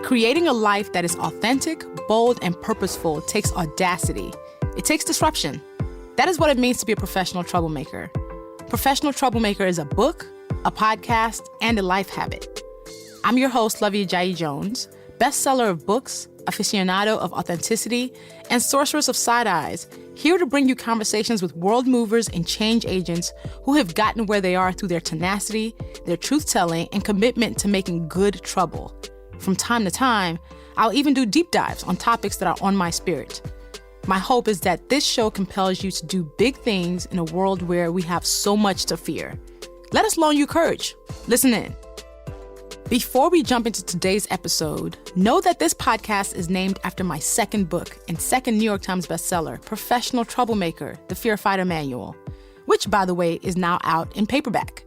Creating a life that is authentic, bold, and purposeful takes audacity. It takes disruption. That is what it means to be a professional troublemaker. Professional Troublemaker is a book, a podcast, and a life habit. I'm your host, Luvvie Ajayi Jones, bestseller of books, aficionado of authenticity, and sorceress of side eyes, here to bring you conversations with world movers and change agents who have gotten where they are through their tenacity, their truth-telling, and commitment to making good trouble. From time to time, I'll even do deep dives on topics that are on my spirit. My hope is that this show compels you to do big things in a world where we have so much to fear. Let us loan you courage. Listen in. Before we jump into today's episode, know that this podcast is named after my second book and second New York Times bestseller, Professional Troublemaker, The Fear Fighter Manual, which, by the way, is now out in paperback.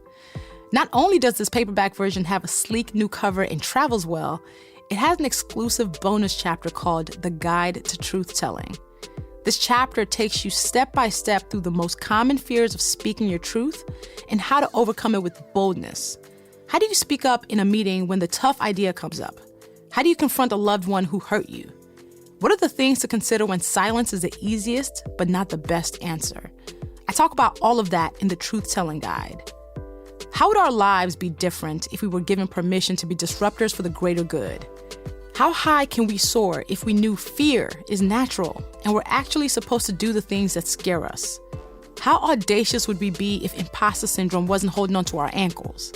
Not only does this paperback version have a sleek new cover and travels well, it has an exclusive bonus chapter called The Guide to Truth Telling. This chapter takes you step by step through the most common fears of speaking your truth and how to overcome it with boldness. How do you speak up in a meeting when the tough idea comes up? How do you confront a loved one who hurt you? What are the things to consider when silence is the easiest but not the best answer? I talk about all of that in the Truth Telling Guide. How would our lives be different if we were given permission to be disruptors for the greater good? How high can we soar if we knew fear is natural and we're actually supposed to do the things that scare us? How audacious would we be if imposter syndrome wasn't holding on to our ankles?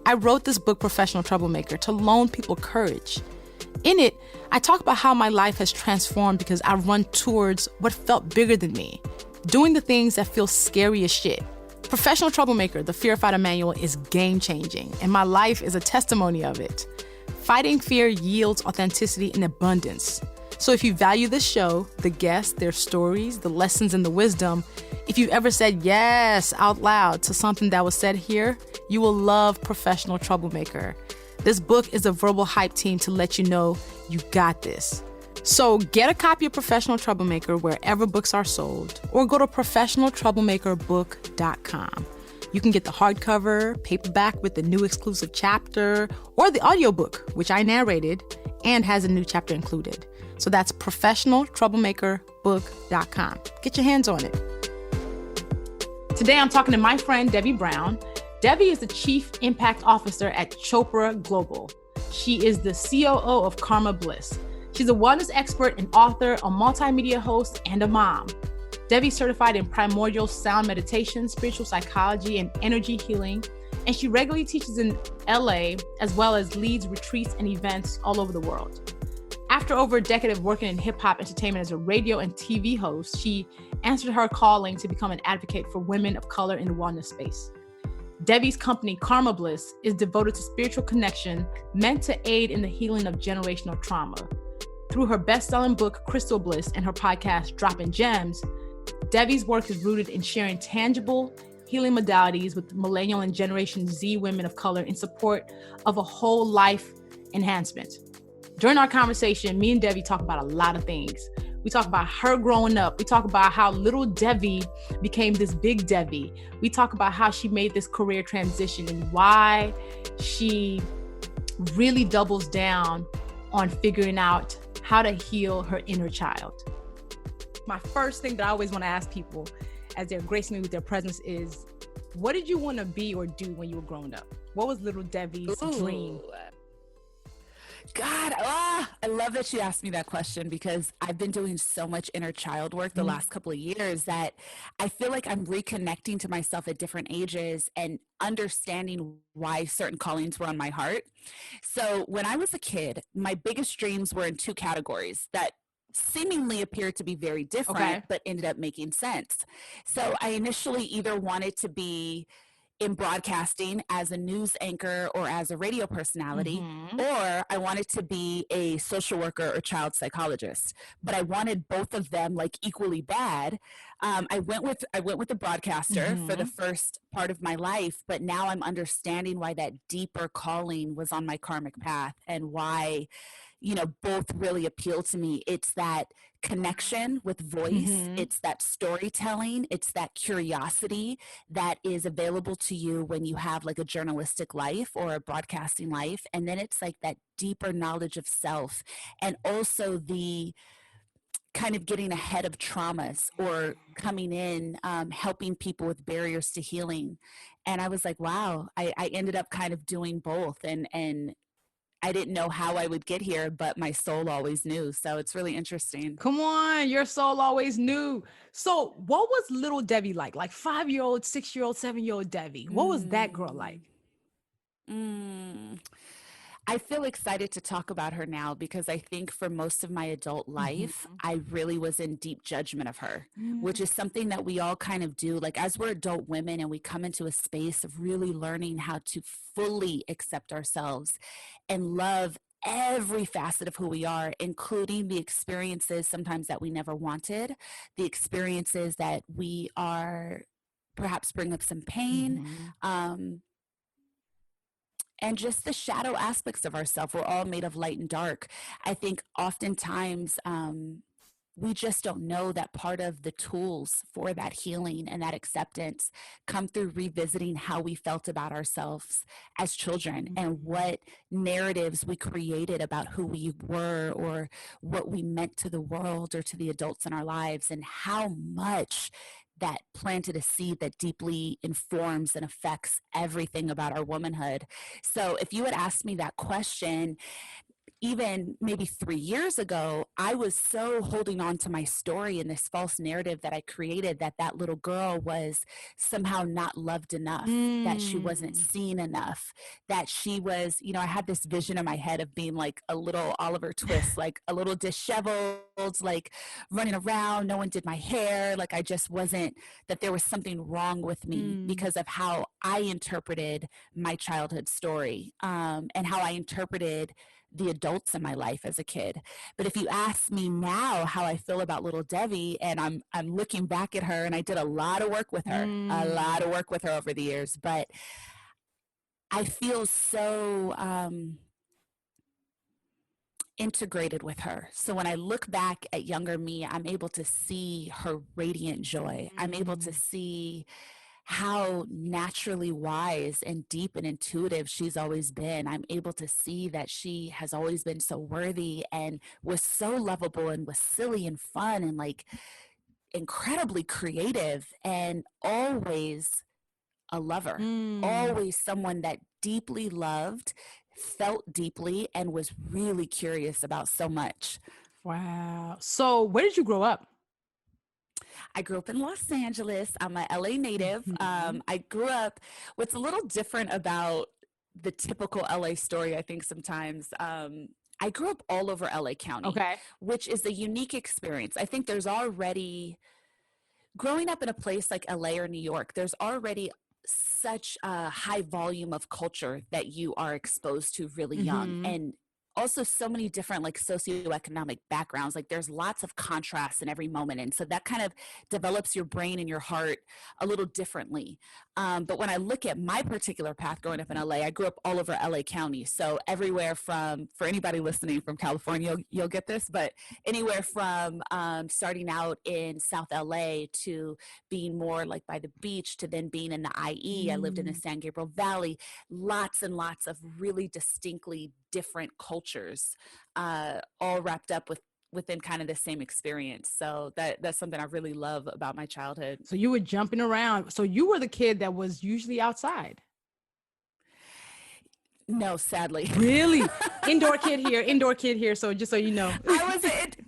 I wrote this book, Professional Troublemaker, to loan people courage. In it, I talk about how my life has transformed because I run towards what felt bigger than me, doing the things that feel scary as shit. Professional Troublemaker, The Fear Fighter Manual is game-changing, and my life is a testimony of it. Fighting fear yields authenticity and abundance. So if you value this show, the guests, their stories, the lessons, and the wisdom, if you've ever said yes out loud to something that was said here, you will love Professional Troublemaker. This book is a verbal hype team to let you know you got this. So get a copy of Professional Troublemaker wherever books are sold, or go to professionaltroublemakerbook.com. You can get the hardcover, paperback with the new exclusive chapter, or the audiobook, which I narrated and has a new chapter included. So that's professionaltroublemakerbook.com. Get your hands on it. Today, I'm talking to my friend, Devi Brown. Devi is the Chief Impact Officer at Chopra Global. She is the COO of Karma Bliss. She's a wellness expert and author, a multimedia host, and a mom. Devi's certified in primordial sound meditation, spiritual psychology, and energy healing, and she regularly teaches in LA, as well as leads retreats and events all over the world. After over a decade of working in hip-hop entertainment as a radio and TV host, she answered her calling to become an advocate for women of color in the wellness space. Devi's company, Karma Bliss, is devoted to spiritual connection, meant to aid in the healing of generational trauma. Through her best-selling book, Crystal Bliss, and her podcast, Dropping Gems, Devi's work is rooted in sharing tangible healing modalities with Millennial and Generation Z women of color in support of a whole life enhancement. During our conversation, me and Devi talk about a lot of things. We talk about her growing up. We talk about how little Devi became this big Devi. We talk about how she made this career transition and why she really doubles down on figuring out how to heal her inner child. My first thing that I always want to ask people as they're gracing me with their presence is, what did you want to be or do when you were growing up? What was little Devi's dream? God, I love that you asked me that question, because I've been doing so much inner child work the last couple of years that I feel like I'm reconnecting to myself at different ages and understanding why certain callings were on my heart. So when I was a kid, my biggest dreams were in two categories that seemingly appeared to be very different, but ended up making sense. So I initially either wanted to be in broadcasting as a news anchor or as a radio personality, or I wanted to be a social worker or child psychologist, but I wanted both of them like equally bad. I went with a broadcaster for the first part of my life, but now I'm understanding why that deeper calling was on my karmic path and why, both really appeal to me. It's that connection with voice, it's that storytelling, it's that curiosity that is available to you when you have like a journalistic life or a broadcasting life. And then it's like that deeper knowledge of self, and also the kind of getting ahead of traumas or coming in, helping people with barriers to healing. And I was like, wow, I ended up kind of doing both. And I didn't know how I would get here, but my soul always knew. So it's really interesting. Come on, your soul always knew. So what was little Devi like? Like 5-year-old, 6-year-old, 7-year-old Devi? What was that girl like? I feel excited to talk about her now because I think for most of my adult life, I really was in deep judgment of her, which is something that we all kind of do. Like as we're adult women and we come into a space of really learning how to fully accept ourselves and love every facet of who we are, including the experiences sometimes that we never wanted, the experiences that we are perhaps bring up some pain, and just the shadow aspects of ourselves. We're all made of light and dark. I think oftentimes we just don't know that part of the tools for that healing and that acceptance come through revisiting how we felt about ourselves as children and what narratives we created about who we were or what we meant to the world or to the adults in our lives, and how much that planted a seed that deeply informs and affects everything about our womanhood. So if you had asked me that question, even maybe 3 years ago, I was so holding on to my story and this false narrative that I created that that little girl was somehow not loved enough, that she wasn't seen enough, that she was, I had this vision in my head of being like a little Oliver Twist, like a little disheveled, like running around. No one did my hair. Like I just wasn't, that there was something wrong with me because of how I interpreted my childhood story, and how I interpreted the adults in my life as a kid. But if you ask me now how I feel about little Devi, and I'm looking back at her, and I did a lot of work with her, over the years, but I feel so integrated with her. So when I look back at younger me, I'm able to see her radiant joy. I'm able to see how naturally wise and deep and intuitive she's always been. I'm able to see that she has always been so worthy and was so lovable and was silly and fun and like incredibly creative, and always a lover, always someone that deeply loved, felt deeply, and was really curious about so much. Wow. So where did you grow up? I grew up in Los Angeles. I'm a LA native. I grew up, what's a little different about the typical LA story, I think sometimes, I grew up all over LA County, which is a unique experience. I think there's already, growing up in a place like LA or New York, there's already such a high volume of culture that you are exposed to really young, and also so many different like socioeconomic backgrounds. Like there's lots of contrast in every moment, and so that kind of develops your brain and your heart a little differently. But when I look at my particular path growing up in LA, I grew up all over LA County, so everywhere from, for anybody listening from California, you'll get this, but anywhere from starting out in South LA to being more like by the beach to then being in the IE. I lived in the San Gabriel Valley. Lots and lots of really distinctly different cultures, all wrapped up within kind of the same experience. So that's something I really love about my childhood. So you were jumping around. So you were the kid that was usually outside. No, sadly. Really? Indoor kid here. So just so you know. I was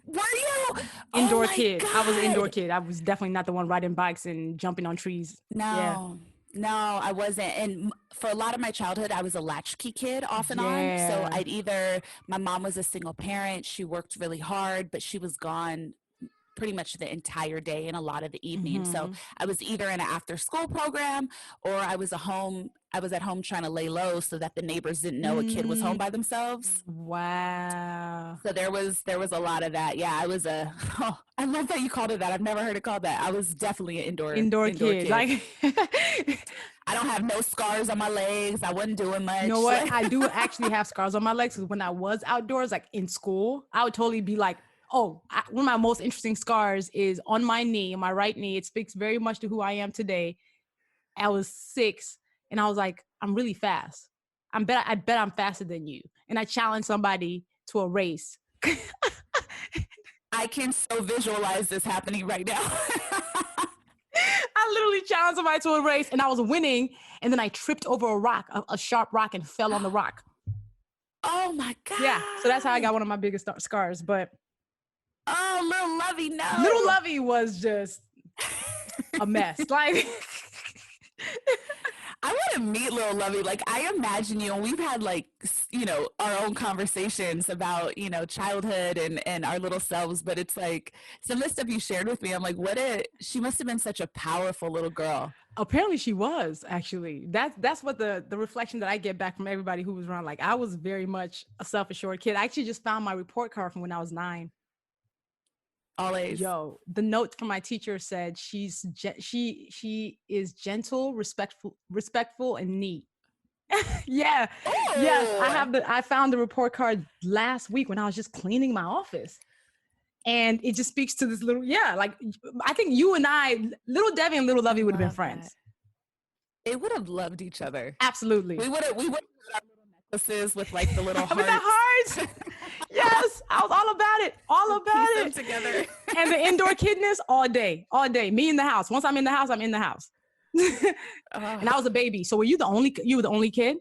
were you? Indoor kid. God. I was an indoor kid. I was definitely not the one riding bikes and jumping on trees. No, I wasn't. And for a lot of my childhood, I was a latchkey kid off and on. So my mom was a single parent. She worked really hard, but she was gone pretty much the entire day and a lot of the evening. So Mm-hmm. I was either in an after school program, or I was at home trying to lay low so that the neighbors didn't know a kid was home by themselves. Wow. So there was a lot of that. Yeah, I was I love that you called it that. I've never heard it called that. I was definitely an indoor Kid. kid. Like, I don't have no scars on my legs. I wasn't doing much. you know what? I do actually have scars on my legs, because when I was outdoors, like in school, I would totally be like, one of my most interesting scars is on my knee, my right knee. It speaks very much to who I am today. I was 6, and I was like, I'm really fast. I bet I'm faster than you. And I challenged somebody to a race. I can so visualize this happening right now. I literally challenged somebody to a race, and I was winning, and then I tripped over a rock, a sharp rock, and fell on the rock. Oh my God. Yeah, so that's how I got one of my biggest scars. But oh, little Luvvie, no. little Luvvie was just a mess. Like, I want to meet little Luvvie. Like, I imagine you, and we've had like, our own conversations about, childhood and our little selves. But it's like some of the stuff you shared with me, I'm like, she must have been such a powerful little girl. Apparently she was, actually. That's what the reflection that I get back from everybody who was around. Like, I was very much a self-assured kid. I actually just found my report card from when I was 9. Always. Yo, the note from my teacher said she is gentle, respectful, and neat. Yeah. Ooh. Yes, I found the report card last week when I was just cleaning my office. And it just speaks to this little, like, I think you and I, little Devi and little Luvvie would have been friends. They would have loved each other. Absolutely. We would have had our little necklaces with like the little hearts. With the hearts. Yes, I was all about it. All about Piece it. them together. And the indoor kidness all day. Me in the house. Once I'm in the house, I'm in the house. And I was a baby. So were you the only kid?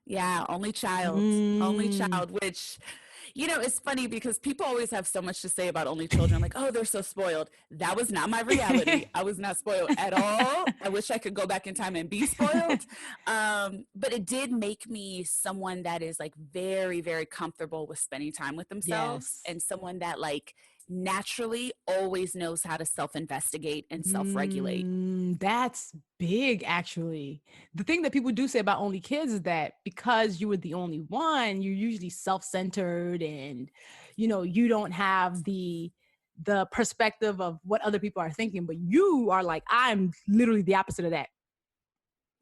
Yeah, only child. Only child, which, it's funny because people always have so much to say about only children. Like, oh, they're so spoiled. That was not my reality. I was not spoiled at all. I wish I could go back in time and be spoiled. But it did make me someone that is like very, very comfortable with spending time with themselves. Yes. And someone that like naturally always knows how to self-investigate and self-regulate. That's big, actually. The thing that people do say about only kids is that because you were the only one, you're usually self-centered, and you don't have the perspective of what other people are thinking. But you are like, I'm literally the opposite of that.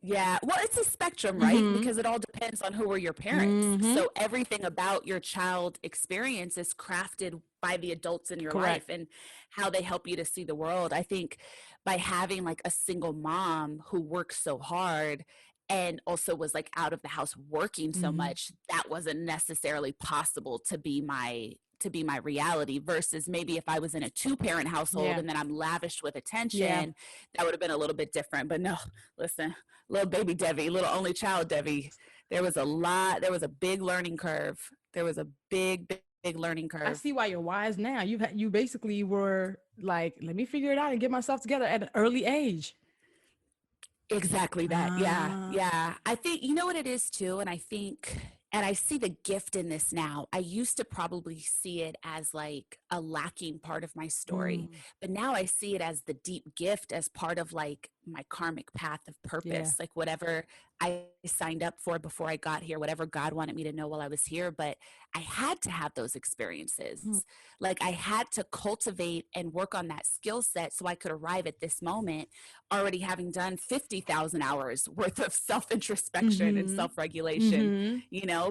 Yeah, well, it's a spectrum, right? Mm-hmm. Because it all depends on who were your parents. Mm-hmm. So everything about your child experience is crafted by the adults in your life and how they help you to see the world. I think by having like a single mom who works so hard and also was like out of the house working so much, that wasn't necessarily possible to be my reality, versus maybe if I was in a 2-parent household and then I'm lavished with attention, that would have been a little bit different. But no, listen, little baby Devi, little only child Devi, there was a big learning curve. There was a big learning curve. I see why you're wise now. You basically were like, let me figure it out and get myself together at an early age. Exactly that. Yeah. I think, you know what it is too? And I think, and I see the gift in this now. I used to probably see it as like a lacking part of my story, but now I see it as the deep gift, as part of like my karmic path of purpose, like whatever I signed up for before I got here, whatever God wanted me to know while I was here. But I had to have those experiences. Like I had to cultivate and work on that skill set so I could arrive at this moment already having done 50,000 hours worth of self-introspection and self-regulation,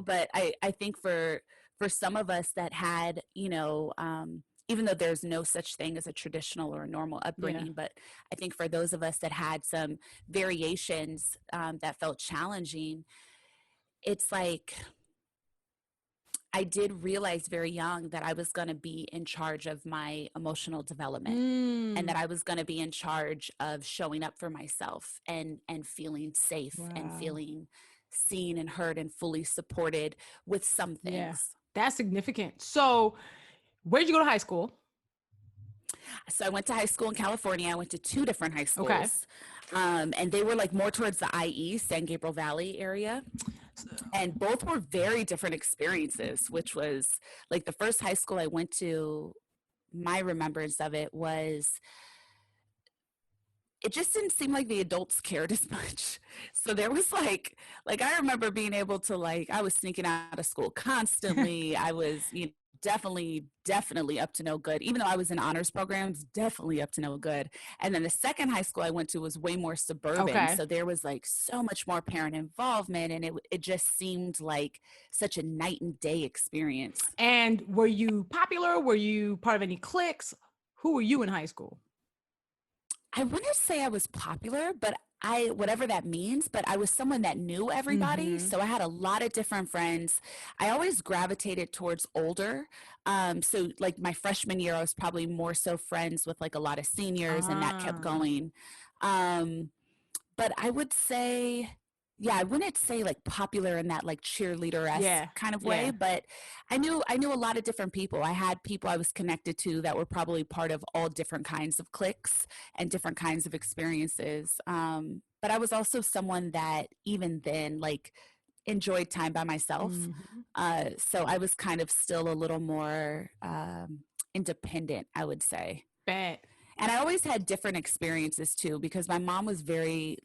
but I think for some of us that had, even though there's no such thing as a traditional or a normal upbringing, but I think for those of us that had some variations that felt challenging, it's like I did realize very young that I was going to be in charge of my emotional development and that I was going to be in charge of showing up for myself and feeling safe and feeling seen and heard and fully supported with some things. Yeah, that's significant. So where did you go to high school? So I went to high school in California. I went to 2 different high schools. Okay. And they were like more towards the IE, San Gabriel Valley area. And both were very different experiences, which was like the first high school I went to my remembrance of it was it just didn't seem like the adults cared as much. So there was I remember being able to I was sneaking out of school constantly. I was, definitely up to no good. Even though I was in honors programs, definitely up to no good. And then the second high school I went to was way more suburban. Okay. So there was so much more parent involvement, and it just seemed like such a night and day experience. And were you popular? Were you part of any cliques? Who were you in high school? I wouldn't say I was popular, but whatever that means, but I was someone that knew everybody. Mm-hmm. So I had a lot of different friends. I always gravitated towards older. So my freshman year, I was probably more so friends with a lot of seniors, and that kept going. But I would say, yeah, I wouldn't say popular in that cheerleader-esque kind of way, but I knew a lot of different people. I had people I was connected to that were probably part of all different kinds of cliques and different kinds of experiences. But I was also someone that even then enjoyed time by myself. Mm-hmm. So I was kind of still a little more independent, I would say. Bet. And I always had different experiences too, because my mom was very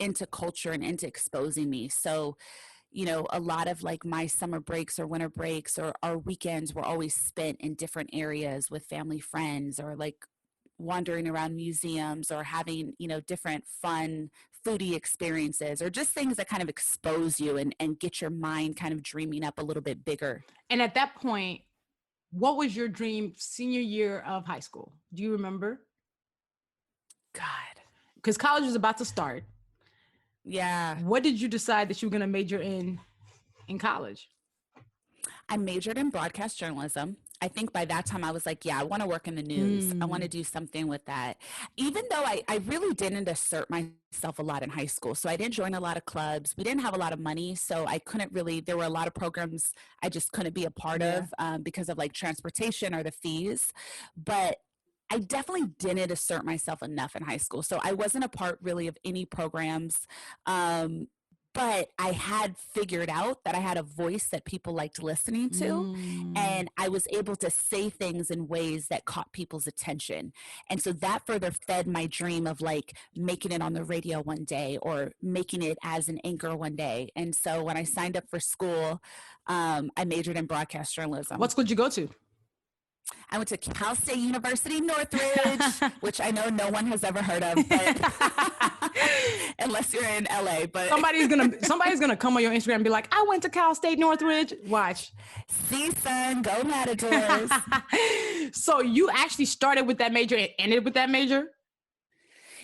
into culture and into exposing me. So, a lot of my summer breaks or winter breaks or our weekends were always spent in different areas with family friends, or wandering around museums, or having, different fun foodie experiences, or just things that kind of expose you and get your mind kind of dreaming up a little bit bigger. And at that point, what was your dream senior year of high school? Do you remember? God. Because college was about to start. Yeah. What did you decide that you were going to major in college? I majored in broadcast journalism. I think by that time I was I want to work in the news. I want to do something with that. Even though I really didn't assert myself a lot in high school. So I didn't join a lot of clubs. We didn't have a lot of money. So I couldn't really, there were a lot of programs I just couldn't be a part of because of transportation or the fees. But I definitely didn't assert myself enough in high school. So I wasn't a part really of any programs. But I had figured out that I had a voice that people liked listening to, and I was able to say things in ways that caught people's attention. And so that further fed my dream of making it on the radio one day, or making it as an anchor one day. And so when I signed up for school, I majored in broadcast journalism. What school did you go to? I went to Cal State University, Northridge, which I know no one has ever heard of, but unless you're in LA. But somebody's gonna come on your Instagram and be like, "I went to Cal State Northridge." Watch. See, son, go Matadors. So you actually started with that major and ended with that major?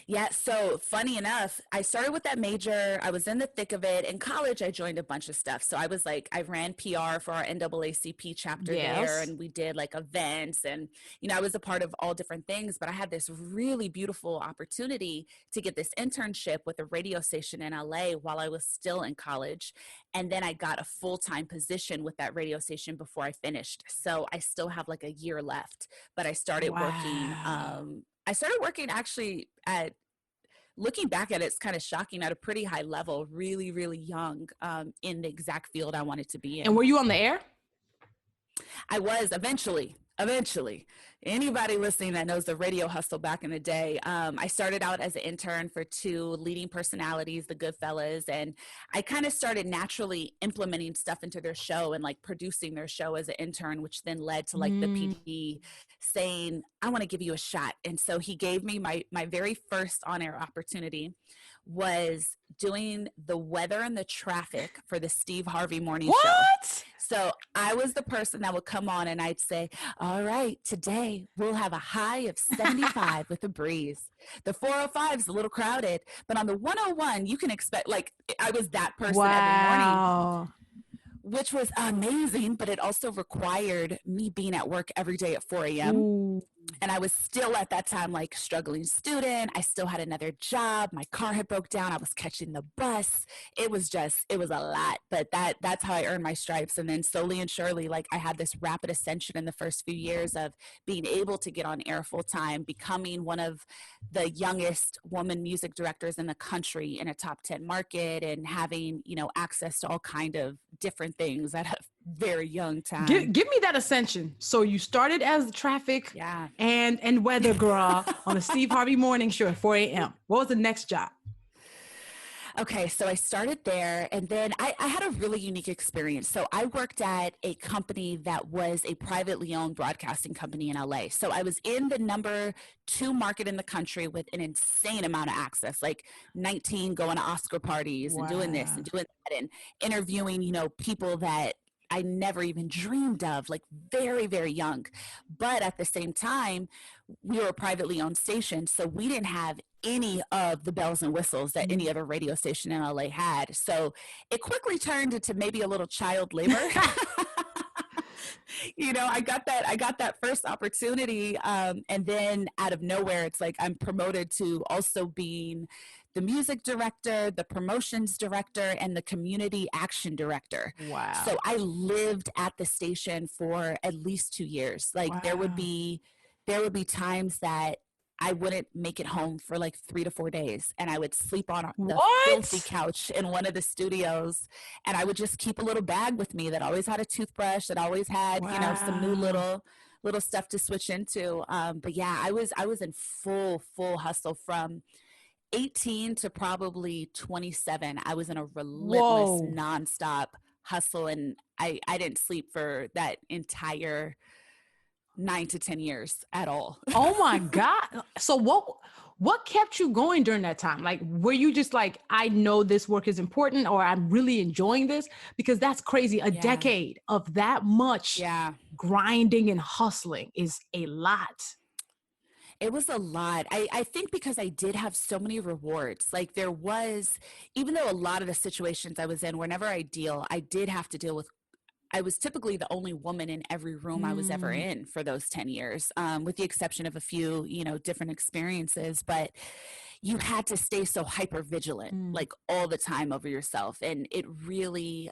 Yeah, so funny enough, I started with that major. I was in the thick of it. In college, I joined a bunch of stuff. So I ran PR for our NAACP chapter there, and we did events, and I was a part of all different things. But I had this really beautiful opportunity to get this internship with a radio station in LA while I was still in college. And then I got a full-time position with that radio station before I finished. So I still have a year left, but I started working. I started working actually looking back at it, it's kind of shocking, at a pretty high level, really, really young, in the exact field I wanted to be in. And were you on the air? I was eventually. Anybody listening that knows the radio hustle back in the day, I started out as an intern for two leading personalities, the Goodfellas, and I kind of started naturally implementing stuff into their show and producing their show as an intern, which then led to the PD saying, "I want to give you a shot." And so he gave me my very first on-air opportunity was doing the weather and the traffic for the Steve Harvey morning show. What? So I was the person that would come on and I'd say, "All right, today we'll have a high of 75 with a breeze. The 405 is a little crowded, but on the 101, you can expect," I was that person every morning, which was amazing, but it also required me being at work every day at 4 a.m. Ooh. And I was still at that time struggling student. I still had another job. My car had broke down. I was catching the bus. It was a lot, but that's how I earned my stripes. And then slowly and surely, I had this rapid ascension in the first few years of being able to get on air full time, becoming one of the youngest woman music directors in the country in a top 10 market, and having, access to all kind of different things at a very young time. Give me that ascension. So you started as the traffic and weather girl on the Steve Harvey morning show at 4 a.m. What was the next job? Okay, so I started there, and then I had a really unique experience. So I worked at a company that was a privately owned broadcasting company in LA. So I was in the number 2 market in the country with an insane amount of access, like 19 going to Oscar parties and doing this and doing that and interviewing, people that I never even dreamed of, like very, very young. But at the same time, we were a privately owned station, so we didn't have any of the bells and whistles that any other radio station in LA had. So it quickly turned into maybe a little child labor. I got that first opportunity. And then out of nowhere, it's like I'm promoted to also being the music director, the promotions director, and the community action director. Wow. So I lived at the station for at least 2 years. Like there would be times that I wouldn't make it home for like 3 to 4 days, and I would sleep on the filthy couch in one of the studios, and I would just keep a little bag with me that always had a toothbrush, that always had some new little stuff to switch into. But yeah, I was in full hustle from 18 to probably 27. I was in a relentless nonstop hustle, and I didn't sleep for that entire 9 to 10 years at all. Oh my God. So what kept you going during that time? Like, were you just like, I know this work is important, or I'm really enjoying this? Because that's crazy. A decade of that much grinding and hustling is a lot. It was a lot. I think because I did have so many rewards. Like there was, even though a lot of the situations I was in, whenever I did have to deal with, I was typically the only woman in every room I was ever in for those 10 years, with the exception of a few, different experiences. But you had to stay so hyper vigilant, like all the time over yourself. And it really,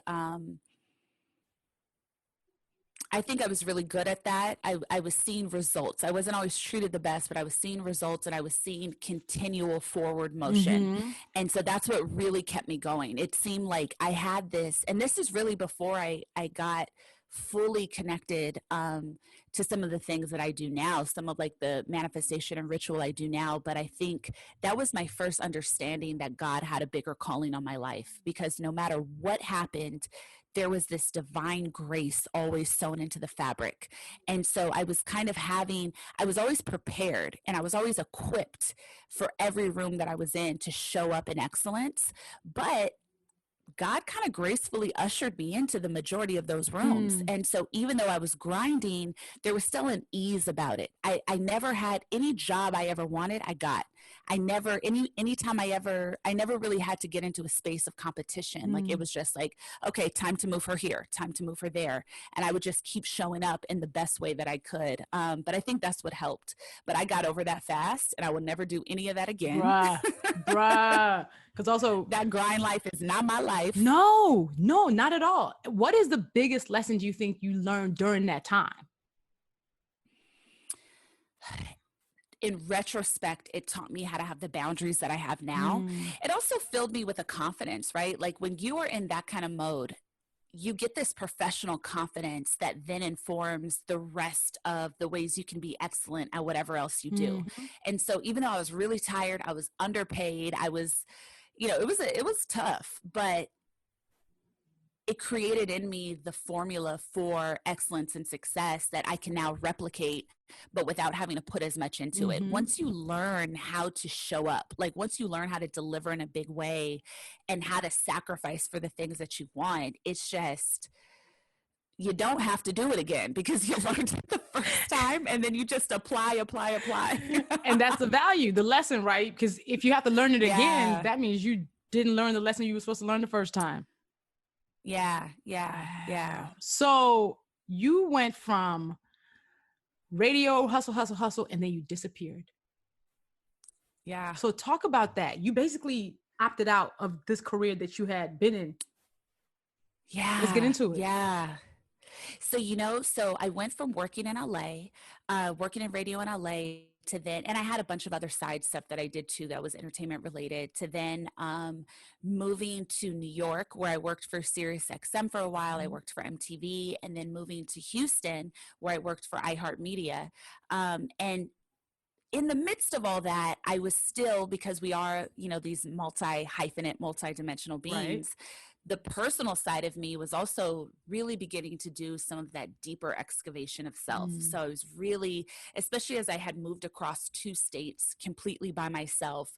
I think I was really good at that. I was seeing results. I wasn't always treated the best, but I was seeing results, and I was seeing continual forward motion. And so that's what really kept me going. It seemed like I had this, and this is really before I got fully connected to some of the things that I do now, some of like the manifestation and ritual I do now. But I think that was my first understanding that God had a bigger calling on my life, because no matter what happened, there was this divine grace always sewn into the fabric. And so I was I was always prepared, and I was always equipped for every room that I was in to show up in excellence. But God kind of gracefully ushered me into the majority of those rooms. And so even though I was grinding, there was still an ease about it. I never had any job I ever wanted, I got. I never, anytime I never really had to get into a space of competition. Like it was just like, okay, time to move her here, time to move her there. And I would just keep showing up in the best way that I could. But I think that's what helped. But I got over that fast, and I will never do any of that again. Bruh. Because also that grind life is not my life. No, not at all. What is the biggest lesson you think you learned during that time? In retrospect, it taught me how to have the boundaries that I have now. It also filled me with a confidence, right? Like when you are in that kind of mode, you get this professional confidence that then informs the rest of the ways you can be excellent at whatever else you do. And so even though I was really tired, I was underpaid, I was, it was tough, but it created in me the formula for excellence and success that I can now replicate, but without having to put as much into it. Once you learn how to show up, like once you learn how to deliver in a big way and how to sacrifice for the things that you want, it's just, you don't have to do it again because you learned it the first time, and then you just apply. And that's the value, the lesson, right? Because if you have to learn it again, that means you didn't learn the lesson you were supposed to learn the first time. Yeah. So you went from radio, hustle, and then you disappeared. Yeah. So talk about that. You basically opted out of this career that you had been in. Yeah. Let's get into it. Yeah. So, so I went from working in LA, working in radio in LA, to then, and I had a bunch of other side stuff that I did too that was entertainment related, to then moving to New York, where I worked for Sirius XM for a while. I worked for MTV, and then moving to Houston, where I worked for iHeartMedia. And in the midst of all that, I was still, because we are, these multi-hyphenate, multi-dimensional beings, the personal side of me was also really beginning to do some of that deeper excavation of self. So I was really, especially as I had moved across 2 states completely by myself,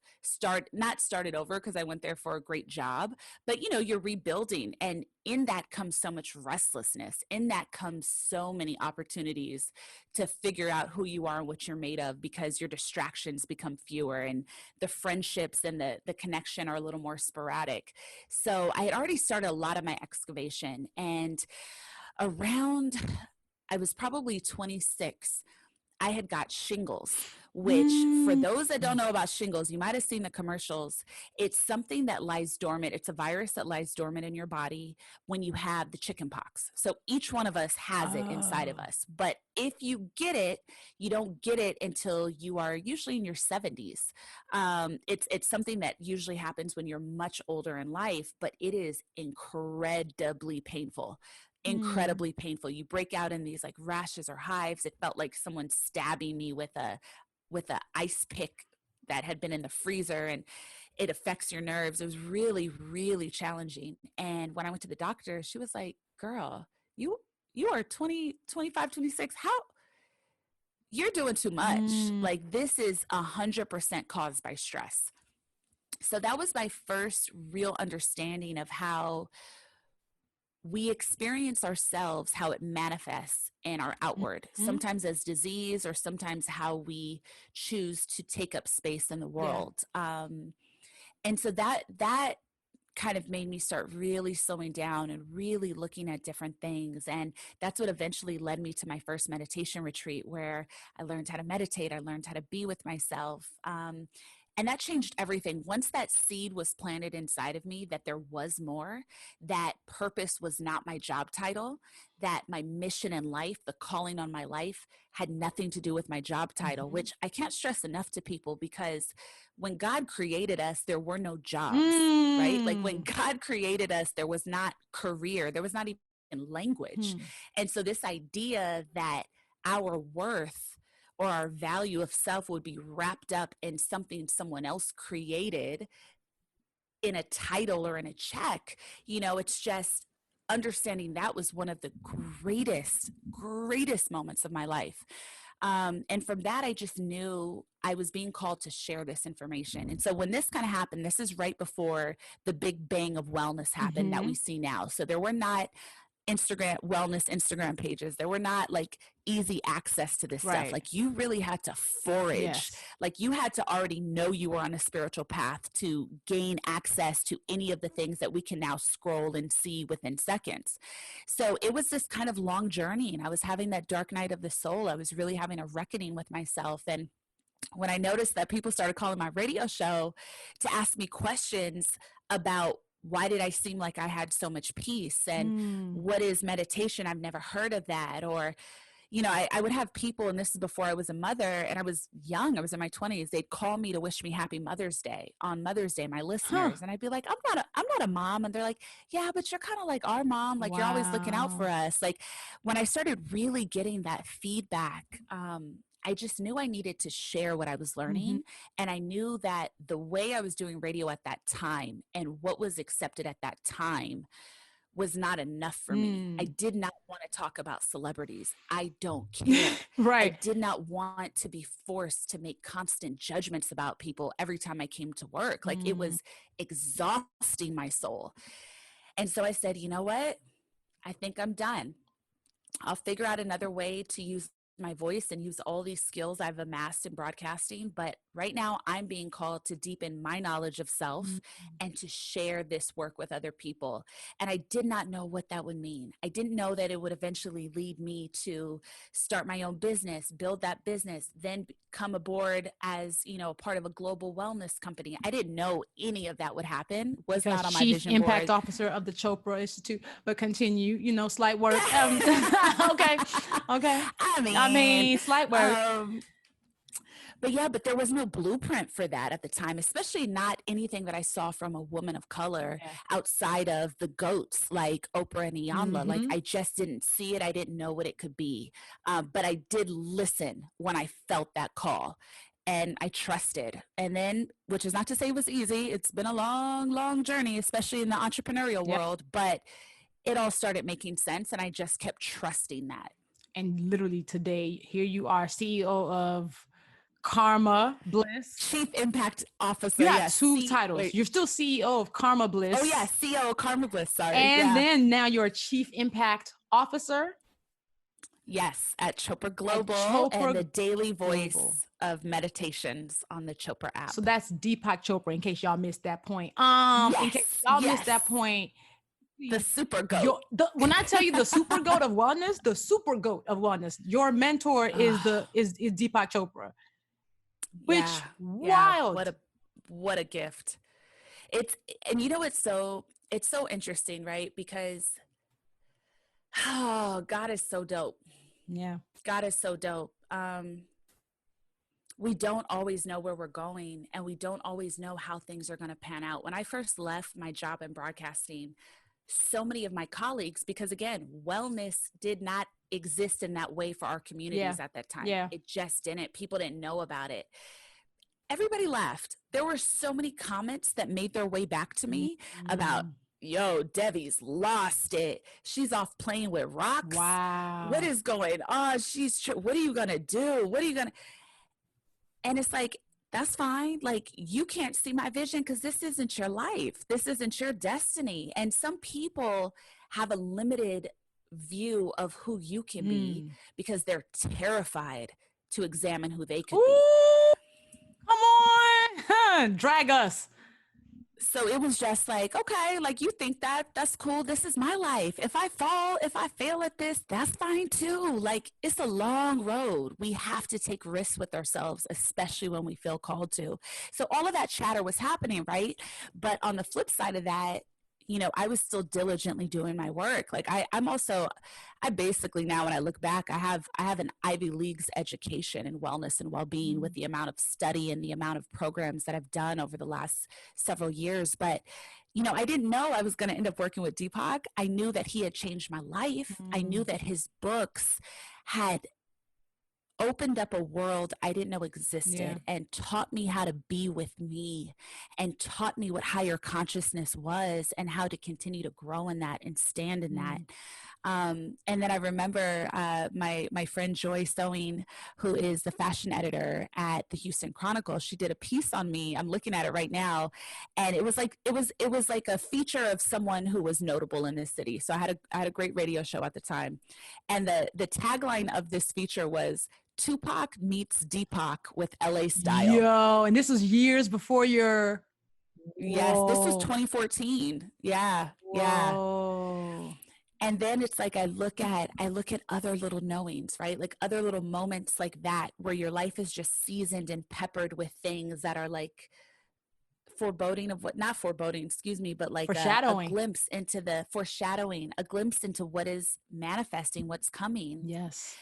not started over because I went there for a great job, but you're rebuilding. And in that comes so much restlessness. In that comes so many opportunities to figure out who you are and what you're made of, because your distractions become fewer and the friendships and the connection are a little more sporadic. So I had already started a lot of my excavation, and I was probably 26, I had got shingles, which for those that don't know about shingles, you might have seen the commercials. It's something that lies dormant. It's a virus that lies dormant in your body when you have the chicken pox. So each one of us has it inside of us. But if you get it, you don't get it until you are usually in your 70s. It's something that usually happens when you're much older in life, but it is incredibly painful. Incredibly painful. You break out in these like rashes or hives. It felt like someone stabbing me with a ice pick that had been in the freezer, and it affects your nerves. It was really, really challenging. And when I went to the doctor, she was like, "Girl, you are 20, 25, 26. How you're doing too much. Like, this is 100% caused by stress." So that was my first real understanding of how we experience ourselves, how it manifests in our outward, sometimes as disease, or sometimes how we choose to take up space in the world. And so that kind of made me start really slowing down and really looking at different things. And that's what eventually led me to my first meditation retreat, where I learned how to meditate. I learned how to be with myself. And that changed everything. Once that seed was planted inside of me, that there was more, that purpose was not my job title, that my mission in life, the calling on my life, had nothing to do with my job title, which I can't stress enough to people, because when God created us, there were no jobs, right? Like, when God created us, there was not career, there was not even language. And so this idea that our worth or our value of self would be wrapped up in something someone else created, in a title or in a check, it's just understanding that was one of the greatest moments of my life. And from that, I just knew I was being called to share this information. And so when this kind of happened, this is right before the big bang of wellness happened that we see now. So there were not wellness Instagram pages. There were not like easy access to this stuff. Like, you really had to forage. Like, you had to already know you were on a spiritual path to gain access to any of the things that we can now scroll and see within seconds. So it was this kind of long journey, and I was having that dark night of the soul. I was really having a reckoning with myself. And when I noticed that people started calling my radio show to ask me questions about why did I seem like I had so much peace, and what is meditation? I've never heard of that. Or, I would have people, and this is before I was a mother and I was young, I was in my 20s. They'd call me to wish me happy Mother's Day on Mother's Day, my listeners. And I'd be like, I'm not a mom. And they're like, yeah, but you're kind of like our mom. Like, you're always looking out for us. Like, when I started really getting that feedback, I just knew I needed to share what I was learning. And I knew that the way I was doing radio at that time and what was accepted at that time was not enough for me. I did not want to talk about celebrities. I don't care. I did not want to be forced to make constant judgments about people every time I came to work. Like, it was exhausting my soul. And so I said, you know what? I think I'm done. I'll figure out another way to use my voice and use all these skills I've amassed in broadcasting. But right now, I'm being called to deepen my knowledge of self and to share this work with other people. And I did not know what that would mean. I didn't know that it would eventually lead me to start my own business, build that business, then come aboard as, a part of a global wellness company. I didn't know any of that would happen. Was not on my vision board. Chief Impact Officer of the Chopra Institute, but continue, slight work. Okay. I mean, slight work. But yeah, but there was no blueprint for that at the time, especially not anything that I saw from a woman of color Yeah. outside of the GOATs like Oprah and Iyanla. Like Mm-hmm. I just didn't see it. I didn't know what it could be. But I did listen when I felt that call. And I trusted. And then, which is not to say it was easy, it's been a long, long journey, especially in the entrepreneurial Yep. world, but it all started making sense. And I just kept trusting that. And literally today, here you are, CEO of Karma Bliss. Chief Impact Officer. You have Yes. two titles. You're still CEO of Karma Bliss. Oh, yeah. CEO of Karma Bliss. Sorry. And then now you're a Chief Impact Officer. Yes. At Chopra Global and the daily voice of meditations on the Chopra app. So that's Deepak Chopra, in case y'all missed that point. In case y'all missed that point. The super goat. When I tell you the super goat of wellness, your mentor is Deepak Chopra. Which wild. What a gift. And you know, it's so interesting, right? Because God is so dope. Yeah. God is so dope. We don't always know where we're going, and we don't always know how things are going to pan out. When I first left my job in broadcasting, so many of my colleagues, because again, wellness did not exist in that way for our communities at that time. Yeah. It just didn't. People didn't know about it. Everybody left. There were so many comments that made their way back to me about, yo, Devi's lost it. She's off playing with rocks. Wow. What is going on? What are you going to do? And it's like, that's fine. Like, you can't see my vision because this isn't your life. This isn't your destiny. And some people have a limited view of who you can be because they're terrified to examine who they could be. Come on, drag us. So it was just like, okay, like, you think that's cool. This is my life. If I fail at this, that's fine too. Like, it's a long road. We have to take risks with ourselves, especially when we feel called to. So all of that chatter was happening, right? But on the flip side of that, you know, I was still diligently doing my work. Like I basically now, when I look back, I have an Ivy League's education in wellness and well-being with the amount of study and the amount of programs that I've done over the last several years. But, you know, I didn't know I was going to end up working with Deepak. I knew that he had changed my life. I knew that his books had opened up a world I didn't know existed and taught me how to be with me and taught me what higher consciousness was and how to continue to grow in that and stand in that. And then I remember my friend Joy Sewing, who is the fashion editor at the Houston Chronicle. She did a piece on me. I'm looking at it right now, and it was like a feature of someone who was notable in this city. So I had a great radio show at the time, and the tagline of this feature was Tupac meets Deepak with LA style. Yo, and this was years before your. Yes, this was 2014. Yeah. Whoa. Yeah. And then it's like I look at other little knowings, right? Like other little moments like that where your life is just seasoned and peppered with things that are like foreboding of what, not foreboding, excuse me, but like a glimpse into the foreshadowing, a glimpse into what is manifesting, what's coming. Yes.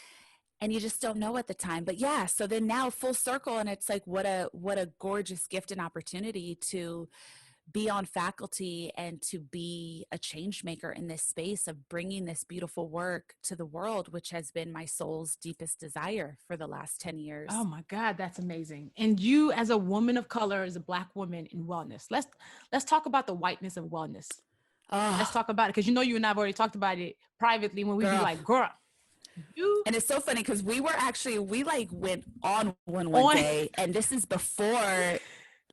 And you just don't know at the time. But yeah, so then now full circle, and it's like what a gorgeous gift and opportunity to be on faculty and to be a change maker in this space of bringing this beautiful work to the world, which has been my soul's deepest desire for the last 10 years. Oh my God, that's amazing. And you, as a woman of color, as a Black woman in wellness, let's talk about the whiteness of wellness. Let's talk about it, because you know you and I have already talked about it privately when we be like, girl. And it's so funny because we went on one day, and this is before,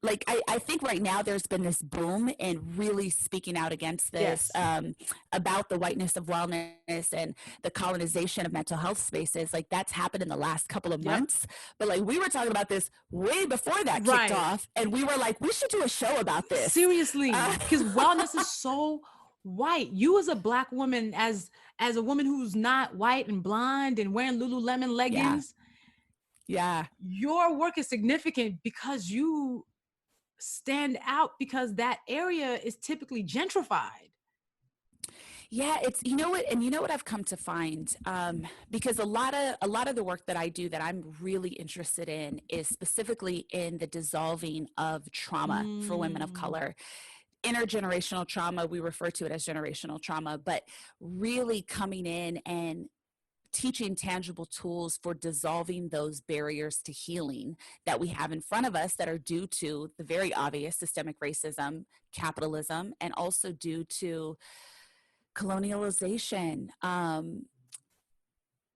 like, I think right now there's been this boom in really speaking out against this, about the whiteness of wellness and the colonization of mental health spaces. Like, that's happened in the last couple of months. But like, we were talking about this way before that kicked off, and we were like, we should do a show about this. Seriously, because wellness is so white. You as a Black woman, as a woman who's not white and blonde and wearing Lululemon leggings, your work is significant because you stand out, because that area is typically gentrified. Yeah, it's you know what, and you know what I've come to find, because a lot of the work that I do that I'm really interested in is specifically in the dissolving of trauma for women of Mm. color. Intergenerational trauma, we refer to it as generational trauma, but really coming in and teaching tangible tools for dissolving those barriers to healing that we have in front of us that are due to the very obvious systemic racism, capitalism, and also due to colonialization, and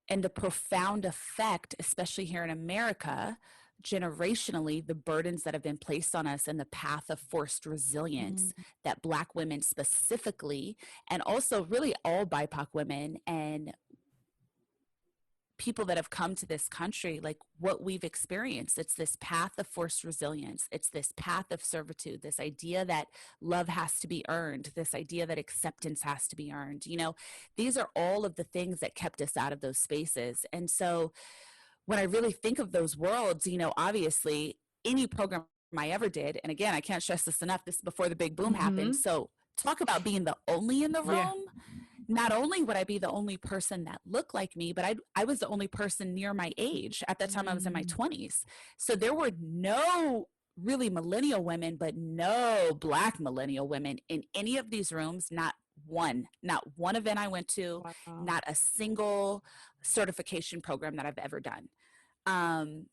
the profound effect, especially here in America, generationally, the burdens that have been placed on us and the path of forced resilience that Black women specifically, and also really all BIPOC women and people that have come to this country, like what we've experienced. It's this path of forced resilience. It's this path of servitude, this idea that love has to be earned, this idea that acceptance has to be earned. You know, these are all of the things that kept us out of those spaces. And so when I really think of those worlds, you know, obviously any program I ever did, and again, I can't stress this enough, this is before the big boom happened. So talk about being the only in the Yeah. room. Not only would I be the only person that looked like me, but I was the only person near my age. At that time, I was in my 20s. So there were no really millennial women, but no Black millennial women in any of these rooms, not one event I went to, Wow. not a single certification program that I've ever done. And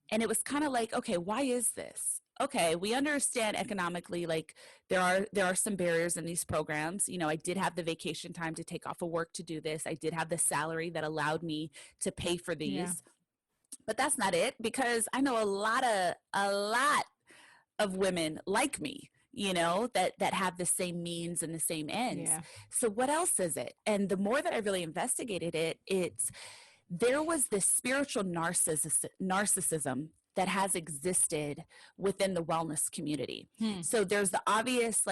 it was kind of like, okay, why is this? Okay, we understand economically, like there are some barriers in these programs. You know, I did have the vacation time to take off of work to do this. I did have the salary that allowed me to pay for these. Yeah. But that's not it, because I know a lot of women like me, you know, that have the same means and the same ends. Yeah. So what else is it? And the more that I really investigated it, there was this spiritual narcissism that has existed within the wellness community. So there's the obvious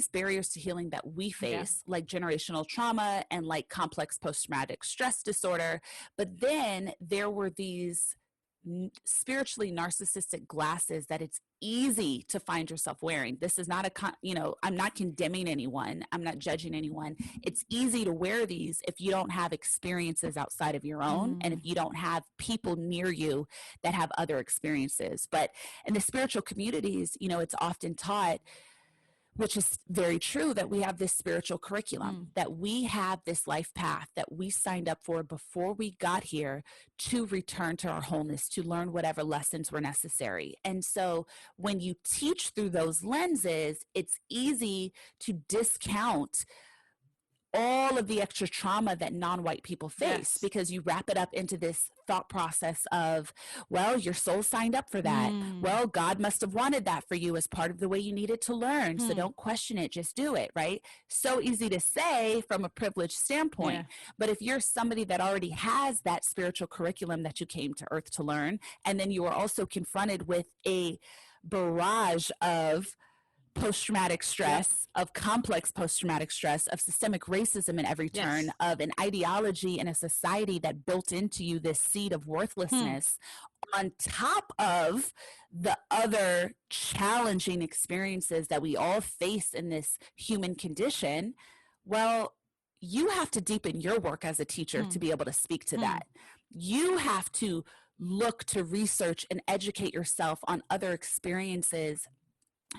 barriers to healing that we face, like generational trauma and like complex post-traumatic stress disorder. But then there were these spiritually narcissistic glasses that it's easy to find yourself wearing. This is not I'm not condemning anyone. I'm not judging anyone. It's easy to wear these if you don't have experiences outside of your own and if you don't have people near you that have other experiences. But in the spiritual communities, you know, it's often taught, which is very true, that we have this spiritual curriculum, that we have this life path that we signed up for before we got here to return to our wholeness, to learn whatever lessons were necessary. And so when you teach through those lenses, it's easy to discount all of the extra trauma that non-white people face, because you wrap it up into this thought process of, well, your soul signed up for that. Well, God must have wanted that for you as part of the way you needed to learn. So don't question it, just do it, right? So easy to say from a privileged standpoint. But if you're somebody that already has that spiritual curriculum that you came to earth to learn, and then you are also confronted with a barrage of post-traumatic stress, of complex post-traumatic stress, of systemic racism in every turn, of an ideology and a society that built into you this seed of worthlessness, on top of the other challenging experiences that we all face in this human condition, well, you have to deepen your work as a teacher to be able to speak to that. You have to look to research and educate yourself on other experiences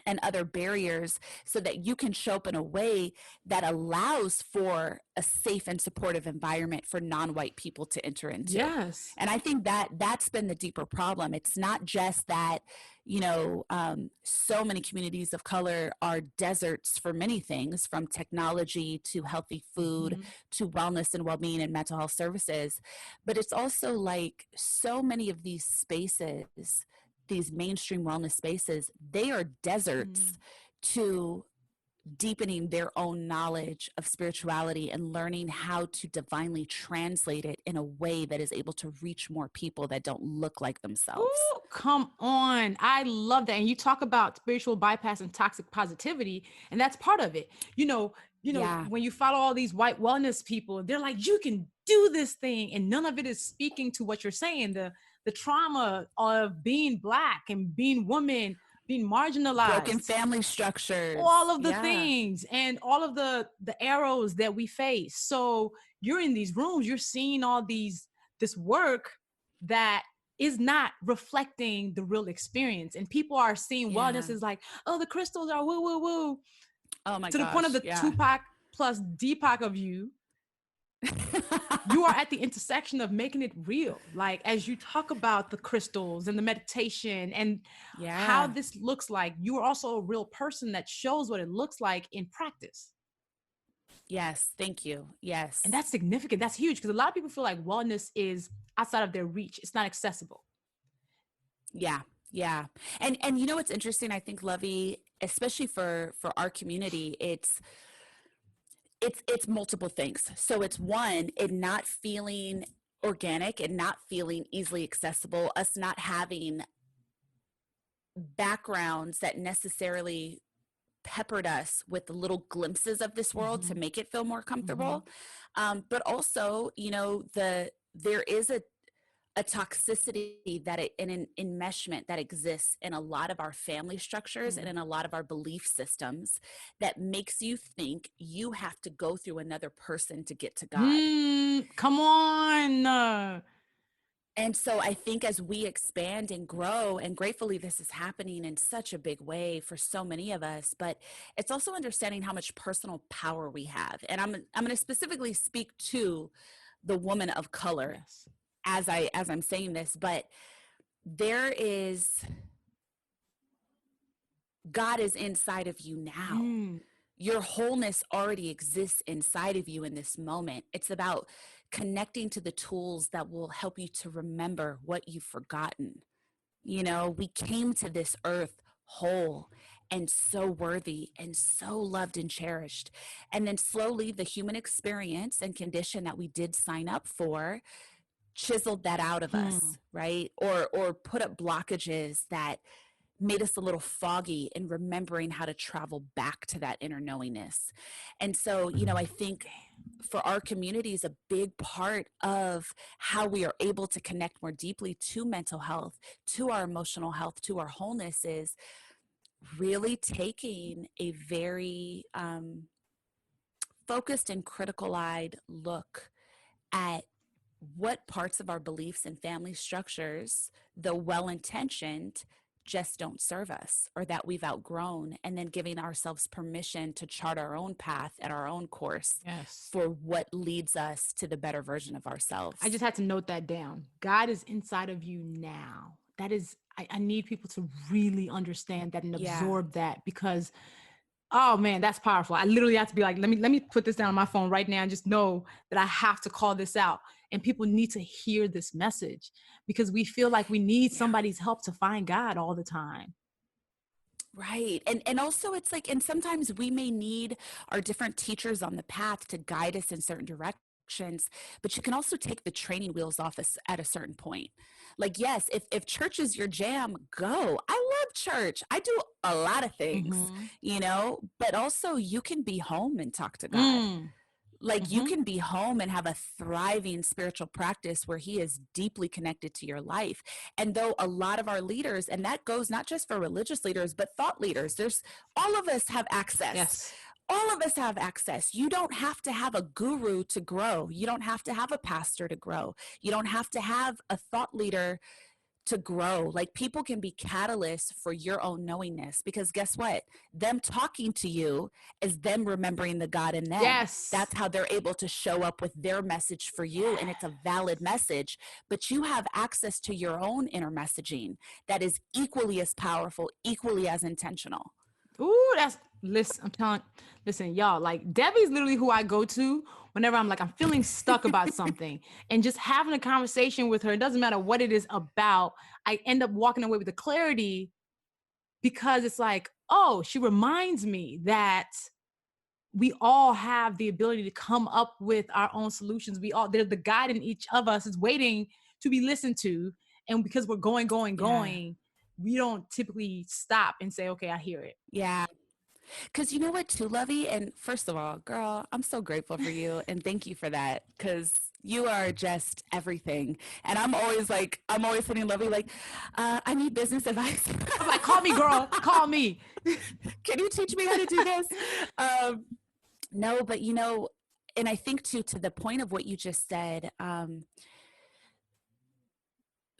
and other barriers so that you can show up in a way that allows for a safe and supportive environment for non-white people to enter into. And I think that that's been the deeper problem. It's not just that, you know, so many communities of color are deserts for many things, from technology to healthy food to wellness and well-being and mental health services. But it's also like so many of these spaces, these mainstream wellness spaces, they are deserts to deepening their own knowledge of spirituality and learning how to divinely translate it in a way that is able to reach more people that don't look like themselves. Ooh, come on. I love that. And you talk about spiritual bypass and toxic positivity, and that's part of it. You know, when you follow all these white wellness people, they're like, you can do this thing. And none of it is speaking to what you're saying. The trauma of being Black and being woman, being Broken marginalized, family structures. all of the Yeah. things and all of the arrows that we face. So you're in these rooms, you're seeing all this work that is not reflecting the real experience. And people are seeing Yeah. wellness as like, oh, the crystals are woo, woo, woo, Oh my to the point of gosh. the Yeah. Tupac plus Deepak of you. You are at the intersection of making it real. Like, as you talk about the crystals and the meditation and how Yeah. this looks like, you are also a real person that shows what it looks like in practice. Yes. Thank you. Yes. And that's significant. That's huge, because a lot of people feel like wellness is outside of their reach. It's not accessible. Yeah. Yeah. And you know what's interesting? I think, Luvvie, especially for our community, it's multiple things. So it's one, it not feeling organic and not feeling easily accessible, us not having backgrounds that necessarily peppered us with little glimpses of this world to make it feel more comfortable. But also, there is a toxicity that an enmeshment that exists in a lot of our family structures and in a lot of our belief systems that makes you think you have to go through another person to get to God. Come on. And so I think as we expand and grow, and gratefully this is happening in such a big way for so many of us, but it's also understanding how much personal power we have. And I'm going to specifically speak to the woman of color Yes. as I'm saying this, but God is inside of you now. Your wholeness already exists inside of you in this moment. It's about connecting to the tools that will help you to remember what you've forgotten. We came to this earth whole and so worthy and so loved and cherished. And then slowly the human experience and condition that we did sign up for chiseled that out of us, right? Or put up blockages that made us a little foggy in remembering how to travel back to that inner knowingness. And so, I think for our communities, a big part of how we are able to connect more deeply to mental health, to our emotional health, to our wholeness is really taking a very focused and critical-eyed look at what parts of our beliefs and family structures, though well-intentioned, just don't serve us or that we've outgrown, and then giving ourselves permission to chart our own path and our own course for what leads us to the better version of ourselves. I just had to note that down. God is inside of you now. That is, I need people to really understand that and absorb that, because oh man, that's powerful. I literally have to be like, let me put this down on my phone right now and just know that I have to call this out. And people need to hear this message, because we feel like we need somebody's help to find God all the time. Right. And also it's like, and sometimes we may need our different teachers on the path to guide us in certain directions, but you can also take the training wheels off us at a certain point. Like, yes, if church is your jam, go. I love church. I do a lot of things, but also you can be home and talk to God. Like you can be home and have a thriving spiritual practice where he is deeply connected to your life. And though a lot of our leaders, and that goes not just for religious leaders, but thought leaders, all of us have access. Yes. All of us have access. You don't have to have a guru to grow. You don't have to have a pastor to grow. You don't have to have a thought leader to grow. Like people can be catalysts for your own knowingness, because guess what? Them talking to you is them remembering the God in them. Yes. That's how they're able to show up with their message for you. And it's a valid message, but you have access to your own inner messaging that is equally as powerful, equally as intentional. Ooh, listen, y'all, like Debbie's literally who I go to whenever I'm feeling stuck about something, and just having a conversation with her, it doesn't matter what it is about, I end up walking away with the clarity, because it's like, oh, she reminds me that we all have the ability to come up with our own solutions. There's the God in each of us is waiting to be listened to. And because we're going, we don't typically stop and say, okay, I hear it. Yeah. Because you know what too, Luvvie? And first of all, girl, I'm so grateful for you. And thank you for that. Because You are just everything. And I'm always sitting Luvvie like, I need business advice. I'm like, call me, girl. Call me. Can you teach me how to do this? No, but and I think too, to the point of what you just said,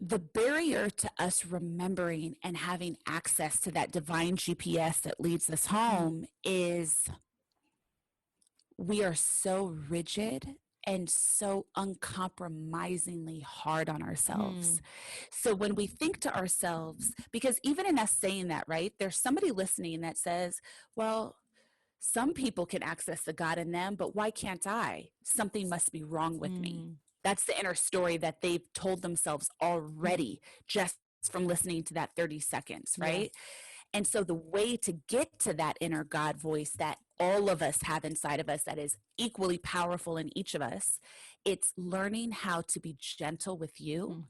the barrier to us remembering and having access to that divine GPS that leads us home is we are so rigid and so uncompromisingly hard on ourselves. So when we think to ourselves, because even in us saying that, right, there's somebody listening that says, well, some people can access the God in them, but why can't I? Something must be wrong with me. That's the inner story that they've told themselves already just from listening to that 30 seconds, right? Yes. And so the way to get to that inner God voice that all of us have inside of us that is equally powerful in each of us, it's learning how to be gentle with you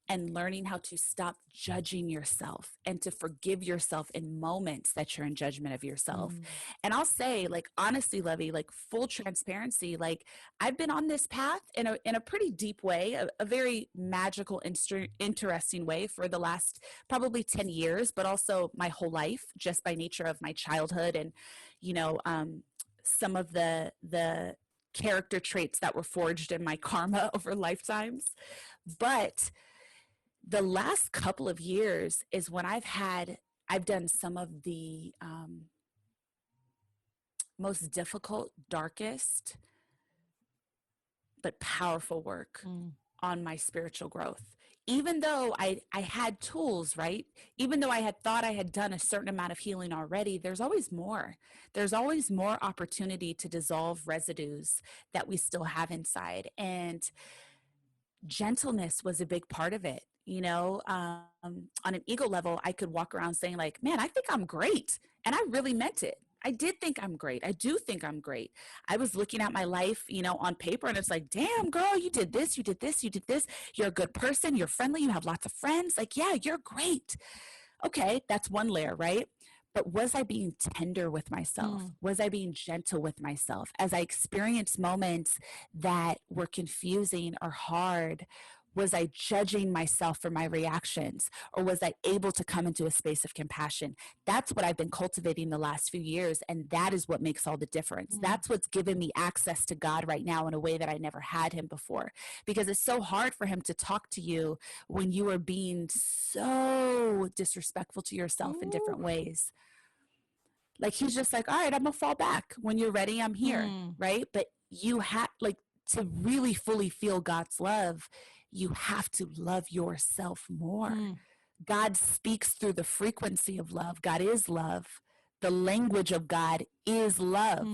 and learning how to stop judging yourself and to forgive yourself in moments that you're in judgment of yourself. And I'll say, like, honestly, Luvvie, like, full transparency, like, I've been on this path in a pretty deep way, a very magical, interesting way for the last probably 10 years, but also my whole life, just by nature of my childhood and, some of the character traits that were forged in my karma over lifetimes. But the last couple of years is when I've done some of the most difficult, darkest, but powerful work on my spiritual growth. Even though I had tools, right? Even though I had thought I had done a certain amount of healing already, there's always more. There's always more opportunity to dissolve residues that we still have inside. And gentleness was a big part of it. On an ego level, I could walk around saying like, man, I think I'm great. And I really meant it. I did think I'm great. I do think I'm great. I was looking at my life, on paper, and it's like, damn, girl, you did this, you did this, you did this. You're a good person. You're friendly. You have lots of friends. Like, yeah, you're great. Okay, that's one layer, right? But was I being tender with myself? Was I being gentle with myself? As I experienced moments that were confusing or hard, was I judging myself for my reactions, or was I able to come into a space of compassion? That's what I've been cultivating the last few years, and that is what makes all the difference. That's what's given me access to God right now in a way that I never had him before, because it's so hard for him to talk to you when you are being so disrespectful to yourself in different ways. Like, he's just like, all right, I'm gonna fall back. When you're ready, I'm here, right? But you have, like, to really fully feel God's love, you have to love yourself more. God speaks through the frequency of love. God is love. The language of God is love.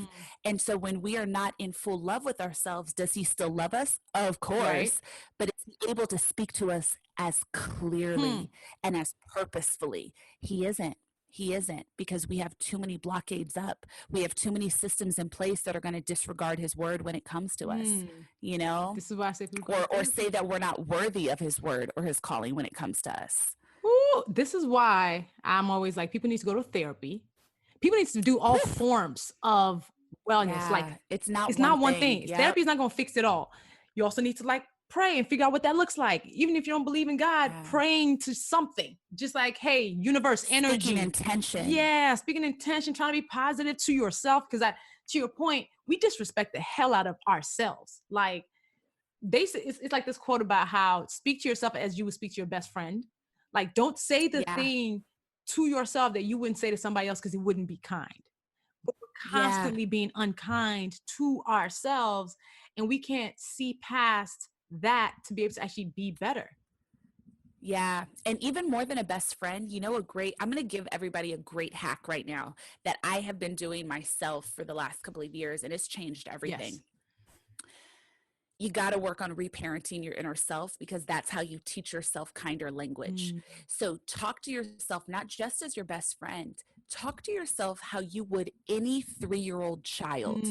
And so when we are not in full love with ourselves, does he still love us? Of course. Right. But is he able to speak to us as clearly and as purposefully? He isn't. He isn't, because we have too many blockades up. We have too many systems in place that are going to disregard his word when it comes to us, This is why I say or say that we're not worthy of his word or his calling when it comes to us. Ooh, this is why I'm always like, people need to go to therapy. People need to do all forms of wellness. Yeah, like, it's not one thing. Yep. Therapy is not going to fix it all. You also need to like pray and figure out what that looks like. Even if you don't believe in God, praying to something, just like, hey, universe, energy, speaking intention. Yeah, speaking intention, trying to be positive to yourself. Because to your point, we disrespect the hell out of ourselves. Like, it's like this quote about how speak to yourself as you would speak to your best friend. Like, don't say the thing to yourself that you wouldn't say to somebody else because it wouldn't be kind. But we're constantly being unkind to ourselves, and we can't see past that to be able to actually be better. Yeah. And even more than a best friend, I'm going to give everybody a great hack right now that I have been doing myself for the last couple of years, and it's changed everything. Yes. You got to work on reparenting your inner self, because that's how you teach yourself kinder language. So talk to yourself, not just as your best friend, talk to yourself how you would any 3-year-old child.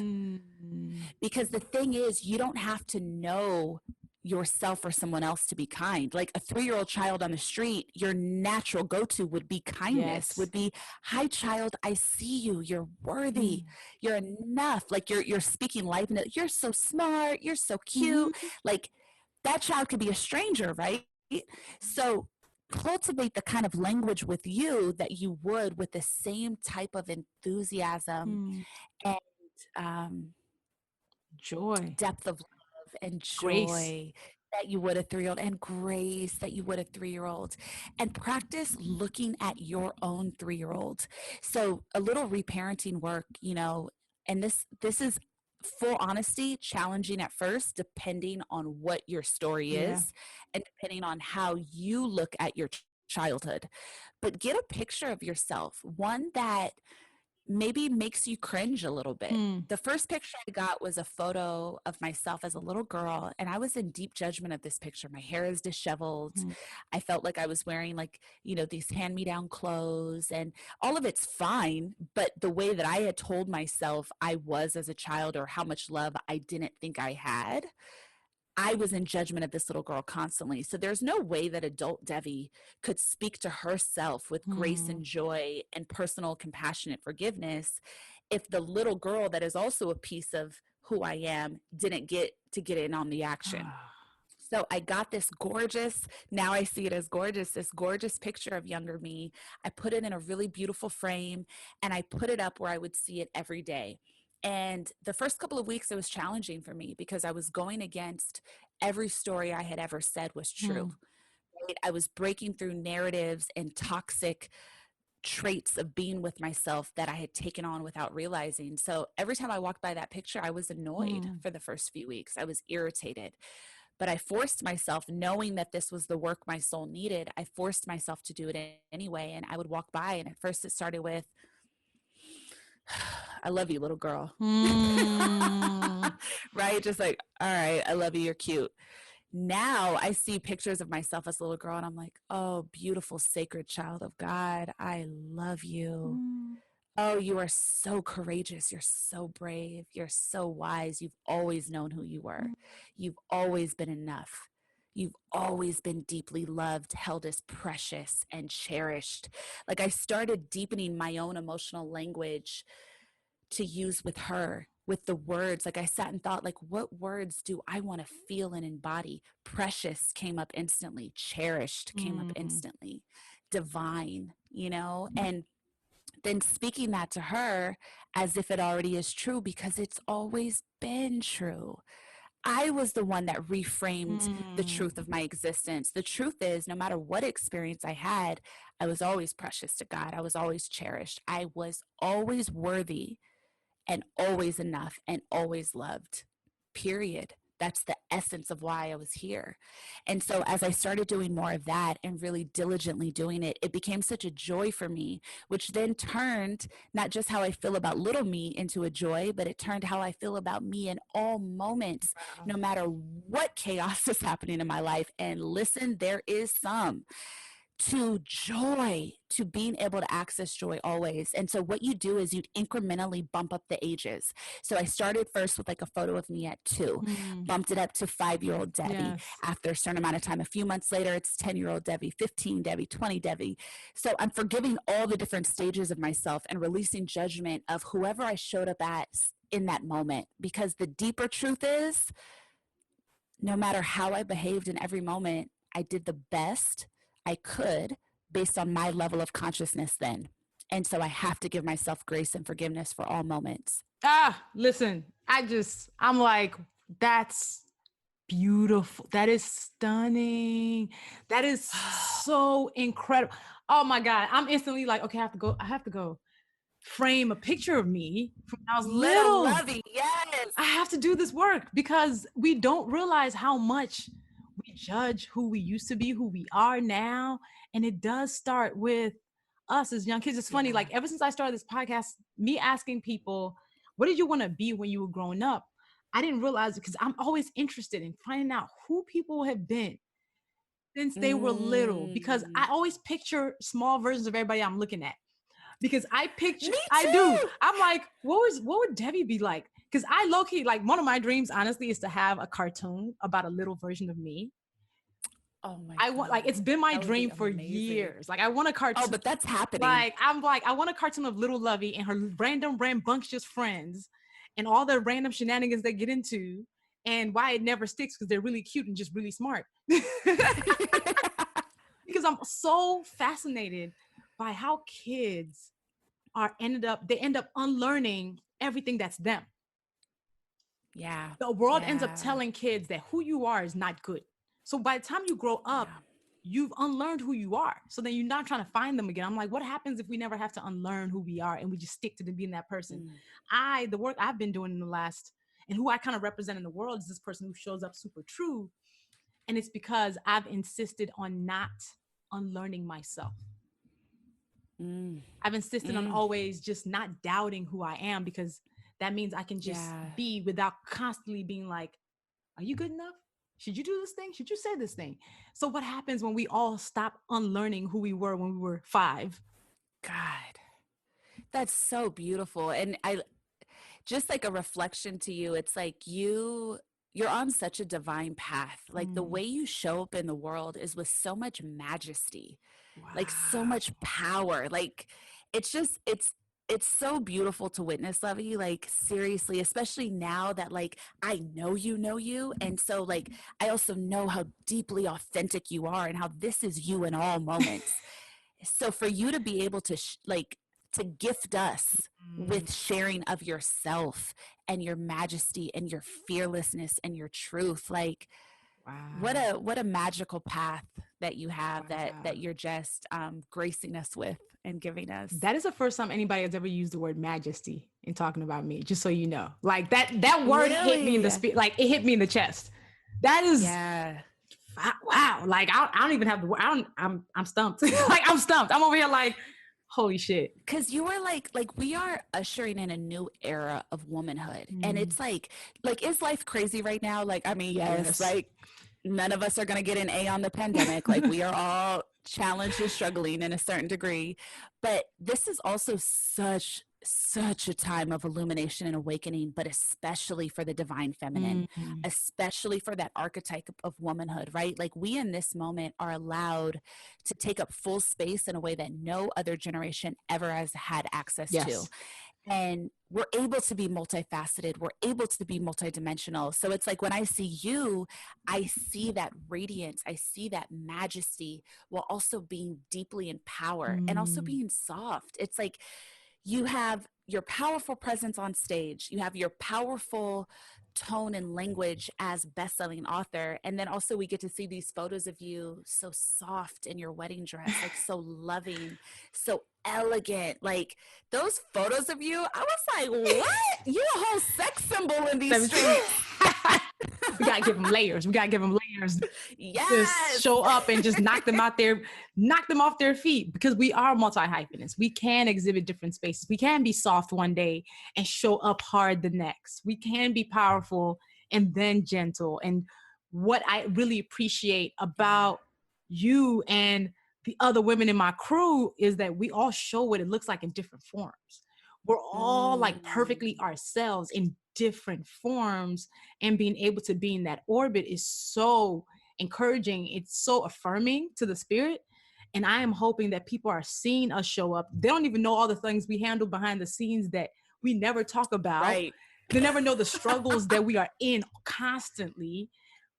Because the thing is, you don't have to know yourself or someone else to be kind. Like a 3-year-old child on the street, your natural go-to would be kindness, would be, hi child, I see you, you're worthy, you're enough. Like you're speaking life, and you're so smart, you're so cute. Like that child could be a stranger, right? So cultivate the kind of language with you that you would with the same type of enthusiasm and joy, depth of love and grace. joy that you would a 3-year-old, and grace that you would a 3-year-old, and practice looking at your own 3-year-old. So a little reparenting work, and this is full honesty, challenging at first, depending on what your story is and depending on how you look at your childhood. But get a picture of yourself, one that maybe makes you cringe a little bit. The first picture I got was a photo of myself as a little girl, and I was in deep judgment of this picture. My hair is disheveled. I felt like I was wearing these hand-me-down clothes, and all of it's fine, but the way that I had told myself I was as a child, or how much love I didn't think I had, I was in judgment of this little girl constantly. So there's no way that adult Devi could speak to herself with grace and joy and personal compassionate forgiveness if the little girl that is also a piece of who I am didn't get in on the action. So I got this gorgeous, now I see it as gorgeous, this gorgeous picture of younger me. I put it in a really beautiful frame, and I put it up where I would see it every day. And the first couple of weeks, it was challenging for me because I was going against every story I had ever said was true. Right? I was breaking through narratives and toxic traits of being with myself that I had taken on without realizing. So every time I walked by that picture, I was annoyed for the first few weeks. I was irritated. But I forced myself, knowing that this was the work my soul needed, I forced myself to do it anyway. And I would walk by, and at first it started with, I love you, little girl. Right? Just like, all right, I love you, you're cute. Now I see pictures of myself as a little girl, and I'm like, oh, beautiful, sacred child of God, I love you. Oh, you are so courageous. You're so brave. You're so wise. You've always known who you were. You've always been enough. You've always been deeply loved, held as precious and cherished. Like I started deepening my own emotional language to use with her, with the words. Like I sat and thought, like, what words do I want to feel and embody? Precious came up instantly. Cherished came up instantly. Divine, and then speaking that to her as if it already is true, because it's always been true. I was the one that reframed the truth of my existence. The truth is, no matter what experience I had, I was always precious to God. I was always cherished. I was always worthy and always enough and always loved, period. That's the essence of why I was here. And so as I started doing more of that and really diligently doing it, it became such a joy for me, which then turned not just how I feel about little me into a joy, but it turned how I feel about me in all moments, no matter what chaos is happening in my life. And listen, there is some, to joy, to being able to access joy always. And so what you do is you incrementally bump up the ages. So I started first with like a photo of me at 2, bumped it up to 5-year-old Devi. After a certain amount of time, a few months later, it's 10-year-old Devi, 15 Devi, 20 Devi. So I'm forgiving all the different stages of myself and releasing judgment of whoever I showed up as in that moment. Because the deeper truth is, no matter how I behaved in every moment, I did the best I could based on my level of consciousness then. And so I have to give myself grace and forgiveness for all moments. Listen, I'm like, that's beautiful. That is stunning. That is so incredible. Oh my God. I'm instantly like, okay, I have to go frame a picture of me from when I was little. Luvvie, yes. I have to do this work because we don't realize how much we judge who we used to be, who we are now. And it does start with us as young kids. It's funny, like ever since I started this podcast, me asking people, what did you want to be when you were growing up? I didn't realize it because I'm always interested in finding out who people have been since they were little, because I always picture small versions of everybody I'm looking at. Because I do. I'm like, what would Devi be like? Because I low-key, like, one of my dreams, honestly, is to have a cartoon about a little version of me. Oh my I want, like, God. it's been my That would be dream for amazing. years. Like, I want a cartoon. Oh, but that's happening. Like, I want a cartoon of little Luvvie and her random rambunctious friends and all the random shenanigans they get into and why it never sticks because they're really cute and just really smart. Because I'm so fascinated by how kids end up unlearning everything that's them. Yeah. The world ends up Yeah. telling kids that who you are is not good. So by the time you grow up, Yeah. you've unlearned who you are. So then you're not trying to find them again. I'm like, what happens if we never have to unlearn who we are and we just stick to being that person? The work I've been doing in the last, and who I kind of represent in the world is this person who shows up super true. And it's because I've insisted on not unlearning myself. I've insisted on always just not doubting who I am, because that means I can just be without constantly being like, are you good enough? Should you do this thing? Should you say this thing? So what happens when we all stop unlearning who we were when we were 5? God, that's so beautiful. And I just like a reflection to you, it's like you're on such a divine path. Like the way you show up in the world is with so much majesty, like so much power. Like it's just, it's so beautiful to witness, Luvvie. Like seriously, especially now that like I know you. And so like I also know how deeply authentic you are and how this is you in all moments. So for you to be able to to gift us with sharing of yourself and your majesty and your fearlessness and your truth, like what a magical path that you have, that you're just gracing us with and giving us. That is the first time anybody has ever used the word majesty in talking about me, just so you know. Like that word hit me in the spirit, like it hit me in the chest. That is wow. Like I don't even have the word. I'm stumped. Like I'm stumped. I'm over here like, holy shit. Because you were like we are ushering in a new era of womanhood. And it's like, is life crazy right now? Like, I mean, yes. Like none of us are going to get an A on the pandemic. Like we are all challenged and struggling in a certain degree. But this is also such a time of illumination and awakening, but especially for the divine feminine, especially for that archetype of womanhood, right? Like we in this moment are allowed to take up full space in a way that no other generation ever has had access to. And we're able to be multifaceted. We're able to be multidimensional. So it's like when I see you, I see that radiance. I see that majesty while also being deeply in power and also being soft. It's like you have your powerful presence on stage. You have your powerful tone and language as best-selling author. And then also we get to see these photos of you so soft in your wedding dress, like so loving, so elegant. Like those photos of you, I was like, what? You're a whole sex symbol in these streets. We gotta give them layers. Yes. Just show up and just knock them off their feet, because we are multi-hyphenates. We can exhibit different spaces. We can be soft one day and show up hard the next. We can be powerful and then gentle. And what I really appreciate about you and the other women in my crew is that we all show what it looks like in different forms. We're all like perfectly ourselves in different forms, and being able to be in that orbit is so encouraging. It's so affirming to the spirit. And I am hoping that people are seeing us show up. They don't even know all the things we handle behind the scenes that we never talk about. Right. They never know the struggles that we are in constantly.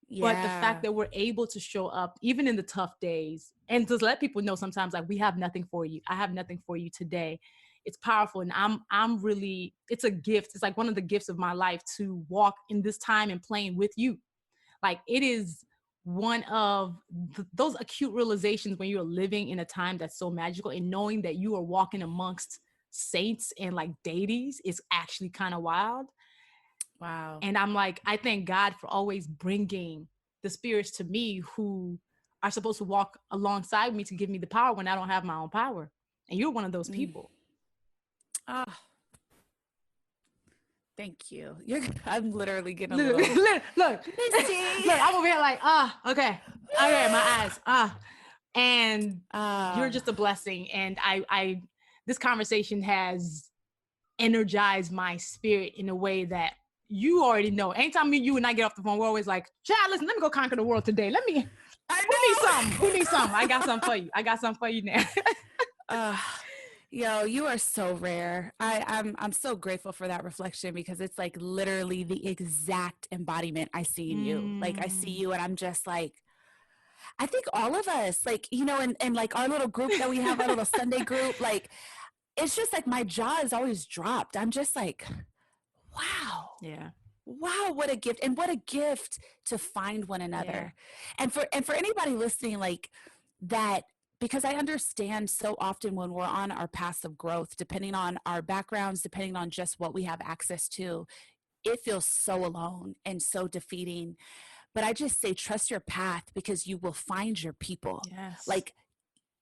But the fact that we're able to show up even in the tough days and to let people know sometimes like we have nothing for you. I have nothing for you today. It's powerful. And I'm really, it's a gift. It's like one of the gifts of my life to walk in this time and playing with you. Like it is one of those acute realizations when you're living in a time that's so magical, and knowing that you are walking amongst saints and like deities is actually kind of wild. Wow. And I'm like, I thank God for always bringing the spirits to me who are supposed to walk alongside me to give me the power when I don't have my own power. And you're one of those people. Thank you. I'm literally getting a Look, look, I'm over here like, okay, my eyes, and you're just a blessing. And I this conversation has energized my spirit in a way that you already know. Anytime you and I get off the phone, we're always like, child, listen, let me go conquer the world today. Who needs something? Who needs something? I got something for you. I got something for you now. Yo, you are so rare. I'm so grateful for that reflection, because it's like literally the exact embodiment I see in you. Like I see you and I'm just like, I think all of us, like, you know, and like our little group that we have, our little Sunday group, like, it's just like my jaw is always dropped. I'm just like, wow. Yeah. Wow, what a gift. And what a gift to find one another. Yeah. And for anybody listening, like that, because I understand so often when we're on our paths of growth, depending on our backgrounds, depending on just what we have access to, it feels so alone and so defeating. But I just say, trust your path, because you will find your people. Yes. Like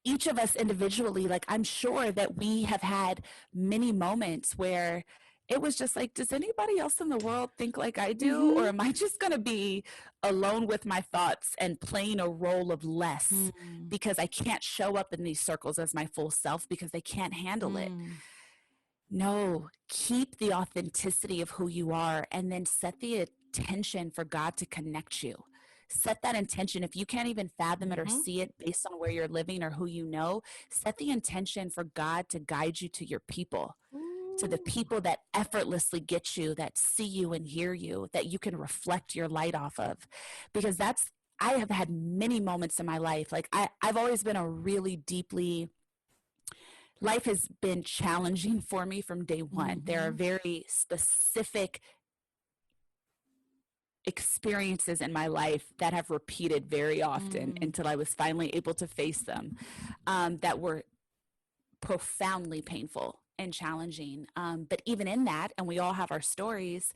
each of us individually, like I'm sure that we have had many moments where it was just like, does anybody else in the world think like I do? Or am I just going to be alone with my thoughts and playing a role of less because I can't show up in these circles as my full self because they can't handle it? No, keep the authenticity of who you are, and then set the intention for God to connect you. Set that intention. If you can't even fathom it or see it based on where you're living or who you know, set the intention for God to guide you to your people, to the people that effortlessly get you, that see you and hear you, that you can reflect your light off of. Because I have had many moments in my life. Like I've always been a really deeply, life has been challenging for me from day one. There are very specific experiences in my life that have repeated very often until I was finally able to face them, that were profoundly painful and challenging. But even in that, and we all have our stories,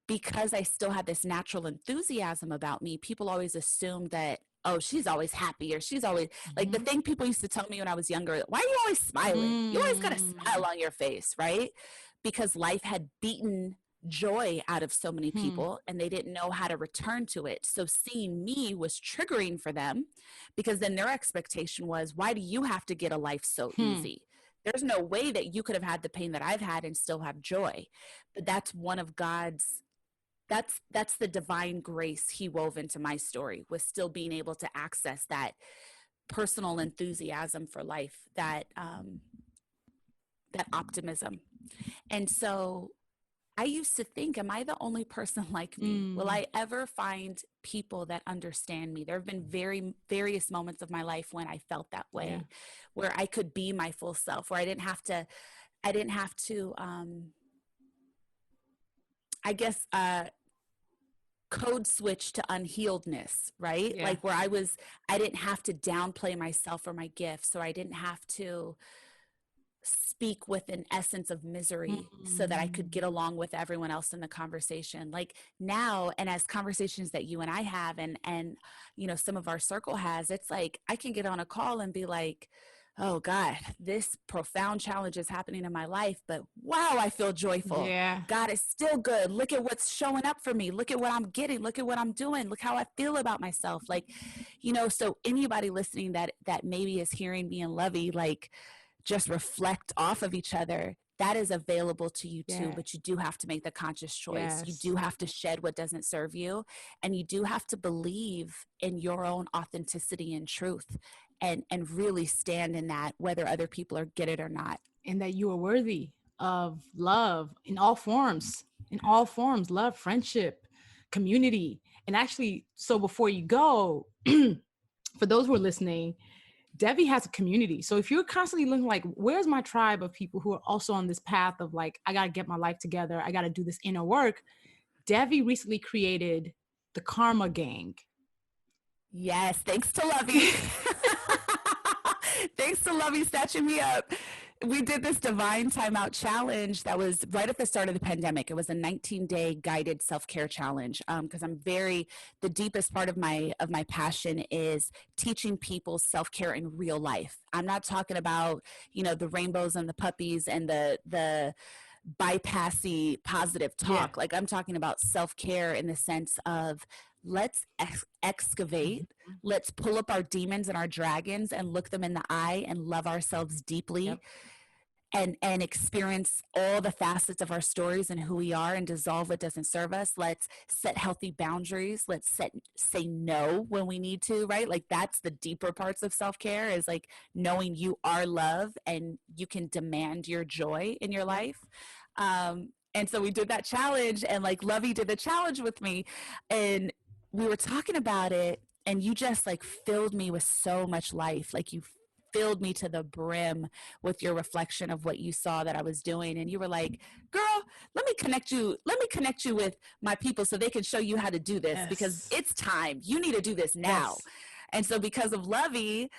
because I still had this natural enthusiasm about me, people always assumed that, oh, she's always happy, or she's always like the thing people used to tell me when I was younger, why are you always smiling? You always got a smile on your face, right? Because life had beaten joy out of so many people and they didn't know how to return to it. So seeing me was triggering for them, because then their expectation was, why do you have to get a life so easy? There's no way that you could have had the pain that I've had and still have joy. But that's one of God's, that's the divine grace he wove into my story, was still being able to access that personal enthusiasm for life, that that optimism. And so I used to think, am I the only person like me? Will I ever find people that understand me? There have been various moments of my life when I felt that way, where I could be my full self, where I didn't have to, I guess, code switch to unhealedness, right? Yeah. Like where I didn't have to downplay myself or my gifts, or I didn't have to speak with an essence of misery so that I could get along with everyone else in the conversation. Like now, and as conversations that you and I have, and you know, some of our circle has, it's like I can get on a call and be like, oh God, this profound challenge is happening in my life, but wow, I feel joyful. Yeah. God is still good. Look at what's showing up for me. Look at what I'm getting. Look at what I'm doing. Look how I feel about myself. Like, you know, so anybody listening that maybe is hearing me and Luvvie, like, just reflect off of each other. That is available to you too, but you do have to make the conscious choice. You do have to shed what doesn't serve you, and you do have to believe in your own authenticity and truth, and really stand in that, whether other people get it or not. And that you are worthy of love in all forms, love, friendship, community. And actually, so before you go, for those who are listening, Devi has a community. So if you're constantly looking like, where's my tribe of people who are also on this path of like, I got to get my life together, I got to do this inner work, Devi recently created the Karma Gang. Yes, thanks to Luvvie. Thanks to Luvvie stitching me up. We did this Divine Timeout Challenge that was right at the start of the pandemic. It was a 19-day guided self-care challenge, because the deepest part of my passion is teaching people self-care in real life. I'm not talking about, you know, the rainbows and the puppies and the bypassy positive talk. Like I'm talking about self-care in the sense of, let's excavate, let's pull up our demons and our dragons and look them in the eye and love ourselves deeply. and experience all the facets of our stories and who we are and dissolve what doesn't serve us. Let's set healthy boundaries. Let's say no when we need to, right? Like that's the deeper parts of self-care, is like knowing you are love and you can demand your joy in your life. And so we did that challenge, and like Luvvie did the challenge with me, and we were talking about it, and you just like filled me with so much life. Like you filled me to the brim with your reflection of what you saw that I was doing. And you were like, girl, let me connect you with my people so they can show you how to do this, because it's time. You need to do this now. Yes. And so because of Luvvie,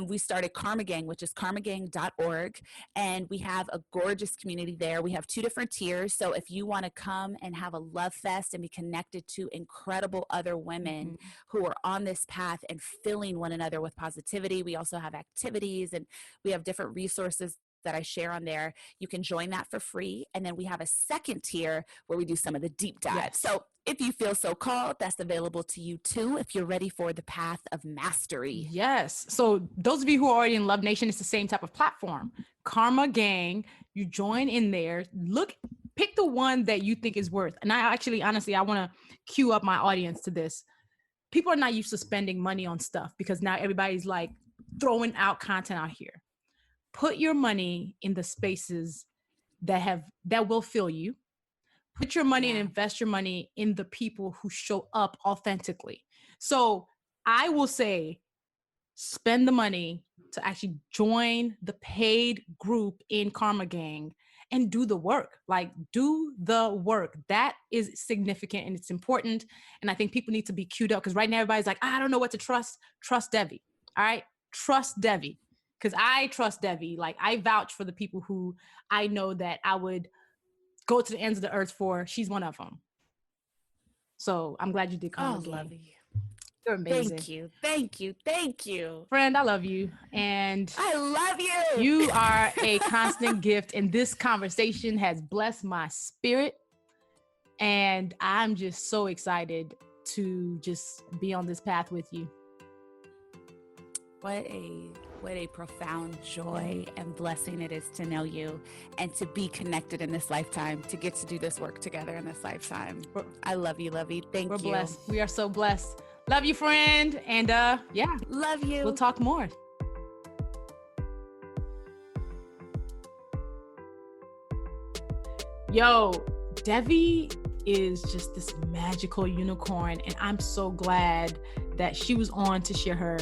we started Karma Gang, which is karmagang.org. And we have a gorgeous community there. We have 2 different tiers. So if you want to come and have a love fest and be connected to incredible other women who are on this path and filling one another with positivity, we also have activities and we have different resources that I share on there. You can join that for free. And then we have a second tier where we do some of the deep dive. Yes. So if you feel so called, that's available to you too, if you're ready for the path of mastery. Yes. So those of you who are already in Love Nation, it's the same type of platform. Karma Gang, you join in there, pick the one that you think is worth. And I actually, honestly, I want to cue up my audience to this. People are not used to spending money on stuff because now everybody's like throwing out content out here. Put your money in the spaces that will fill you. Put your money and invest your money in the people who show up authentically. So I will say, spend the money to actually join the paid group in Karma Gang and do the work. Like, do the work. That is significant and it's important. And I think people need to be queued up, because right now everybody's like, I don't know what to trust. Trust Devi. All right. Trust Devi. Because I trust Devi. Like, I vouch for the people who I know that I would go to the ends of the earth for. She's one of them. So I'm glad you did Karma Gang. Luvvie. You're amazing. Thank you. Friend, I love you. And I love you. You are a constant gift. And this conversation has blessed my spirit. And I'm just so excited to just be on this path with you. What a profound joy and blessing it is to know you and to be connected in this lifetime, to get to do this work together in this lifetime. I love you, Luvvie. Thank you. We're blessed. We are so blessed. Love you, friend. And love you. We'll talk more. Yo, Devi is just this magical unicorn, and I'm so glad that she was on to share her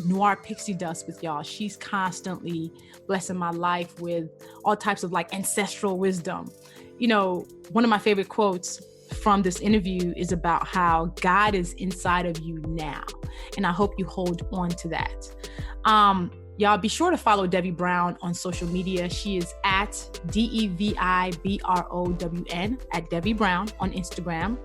noir pixie dust with y'all. She's constantly blessing my life with all types of like ancestral wisdom. You know, one of my favorite quotes from this interview is about how God is inside of you now, and I hope you hold on to that. Y'all be sure to follow Devi Brown on social media. She is at DeviBrown at Devi Brown on Instagram.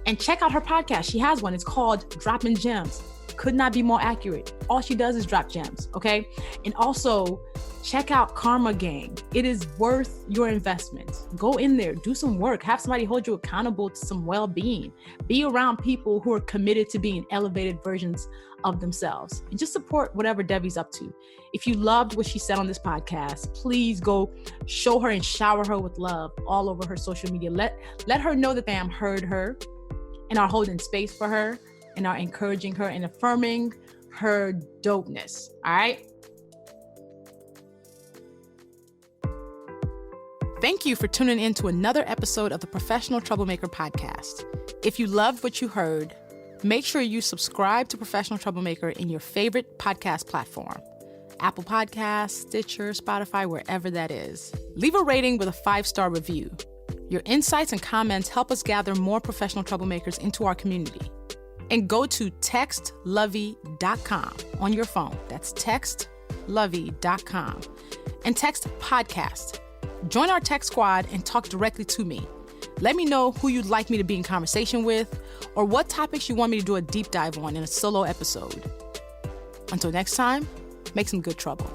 And check out her podcast. She has one. It's called Dropping Gems. Could not be more accurate. All she does is drop gems, okay? And also check out Karma Gang. It is worth your investment. Go in there, do some work, have somebody hold you accountable to some well-being. Be around people who are committed to being elevated versions of themselves, and just support whatever Devi's up to. If you loved what she said on this podcast, please go show her and shower her with love all over her social media. Let her know that they have heard her and are holding space for her and are encouraging her and affirming her dopeness. All right. Thank you for tuning in to another episode of the Professional Troublemaker podcast. If you loved what you heard, make sure you subscribe to Professional Troublemaker in your favorite podcast platform. Apple Podcasts, Stitcher, Spotify, wherever that is. Leave a rating with a 5-star review. Your insights and comments help us gather more professional troublemakers into our community. And go to textluvvie.com on your phone. That's textluvvie.com. And text podcast. Join our tech squad and talk directly to me. Let me know who you'd like me to be in conversation with, or what topics you want me to do a deep dive on in a solo episode. Until next time, make some good trouble.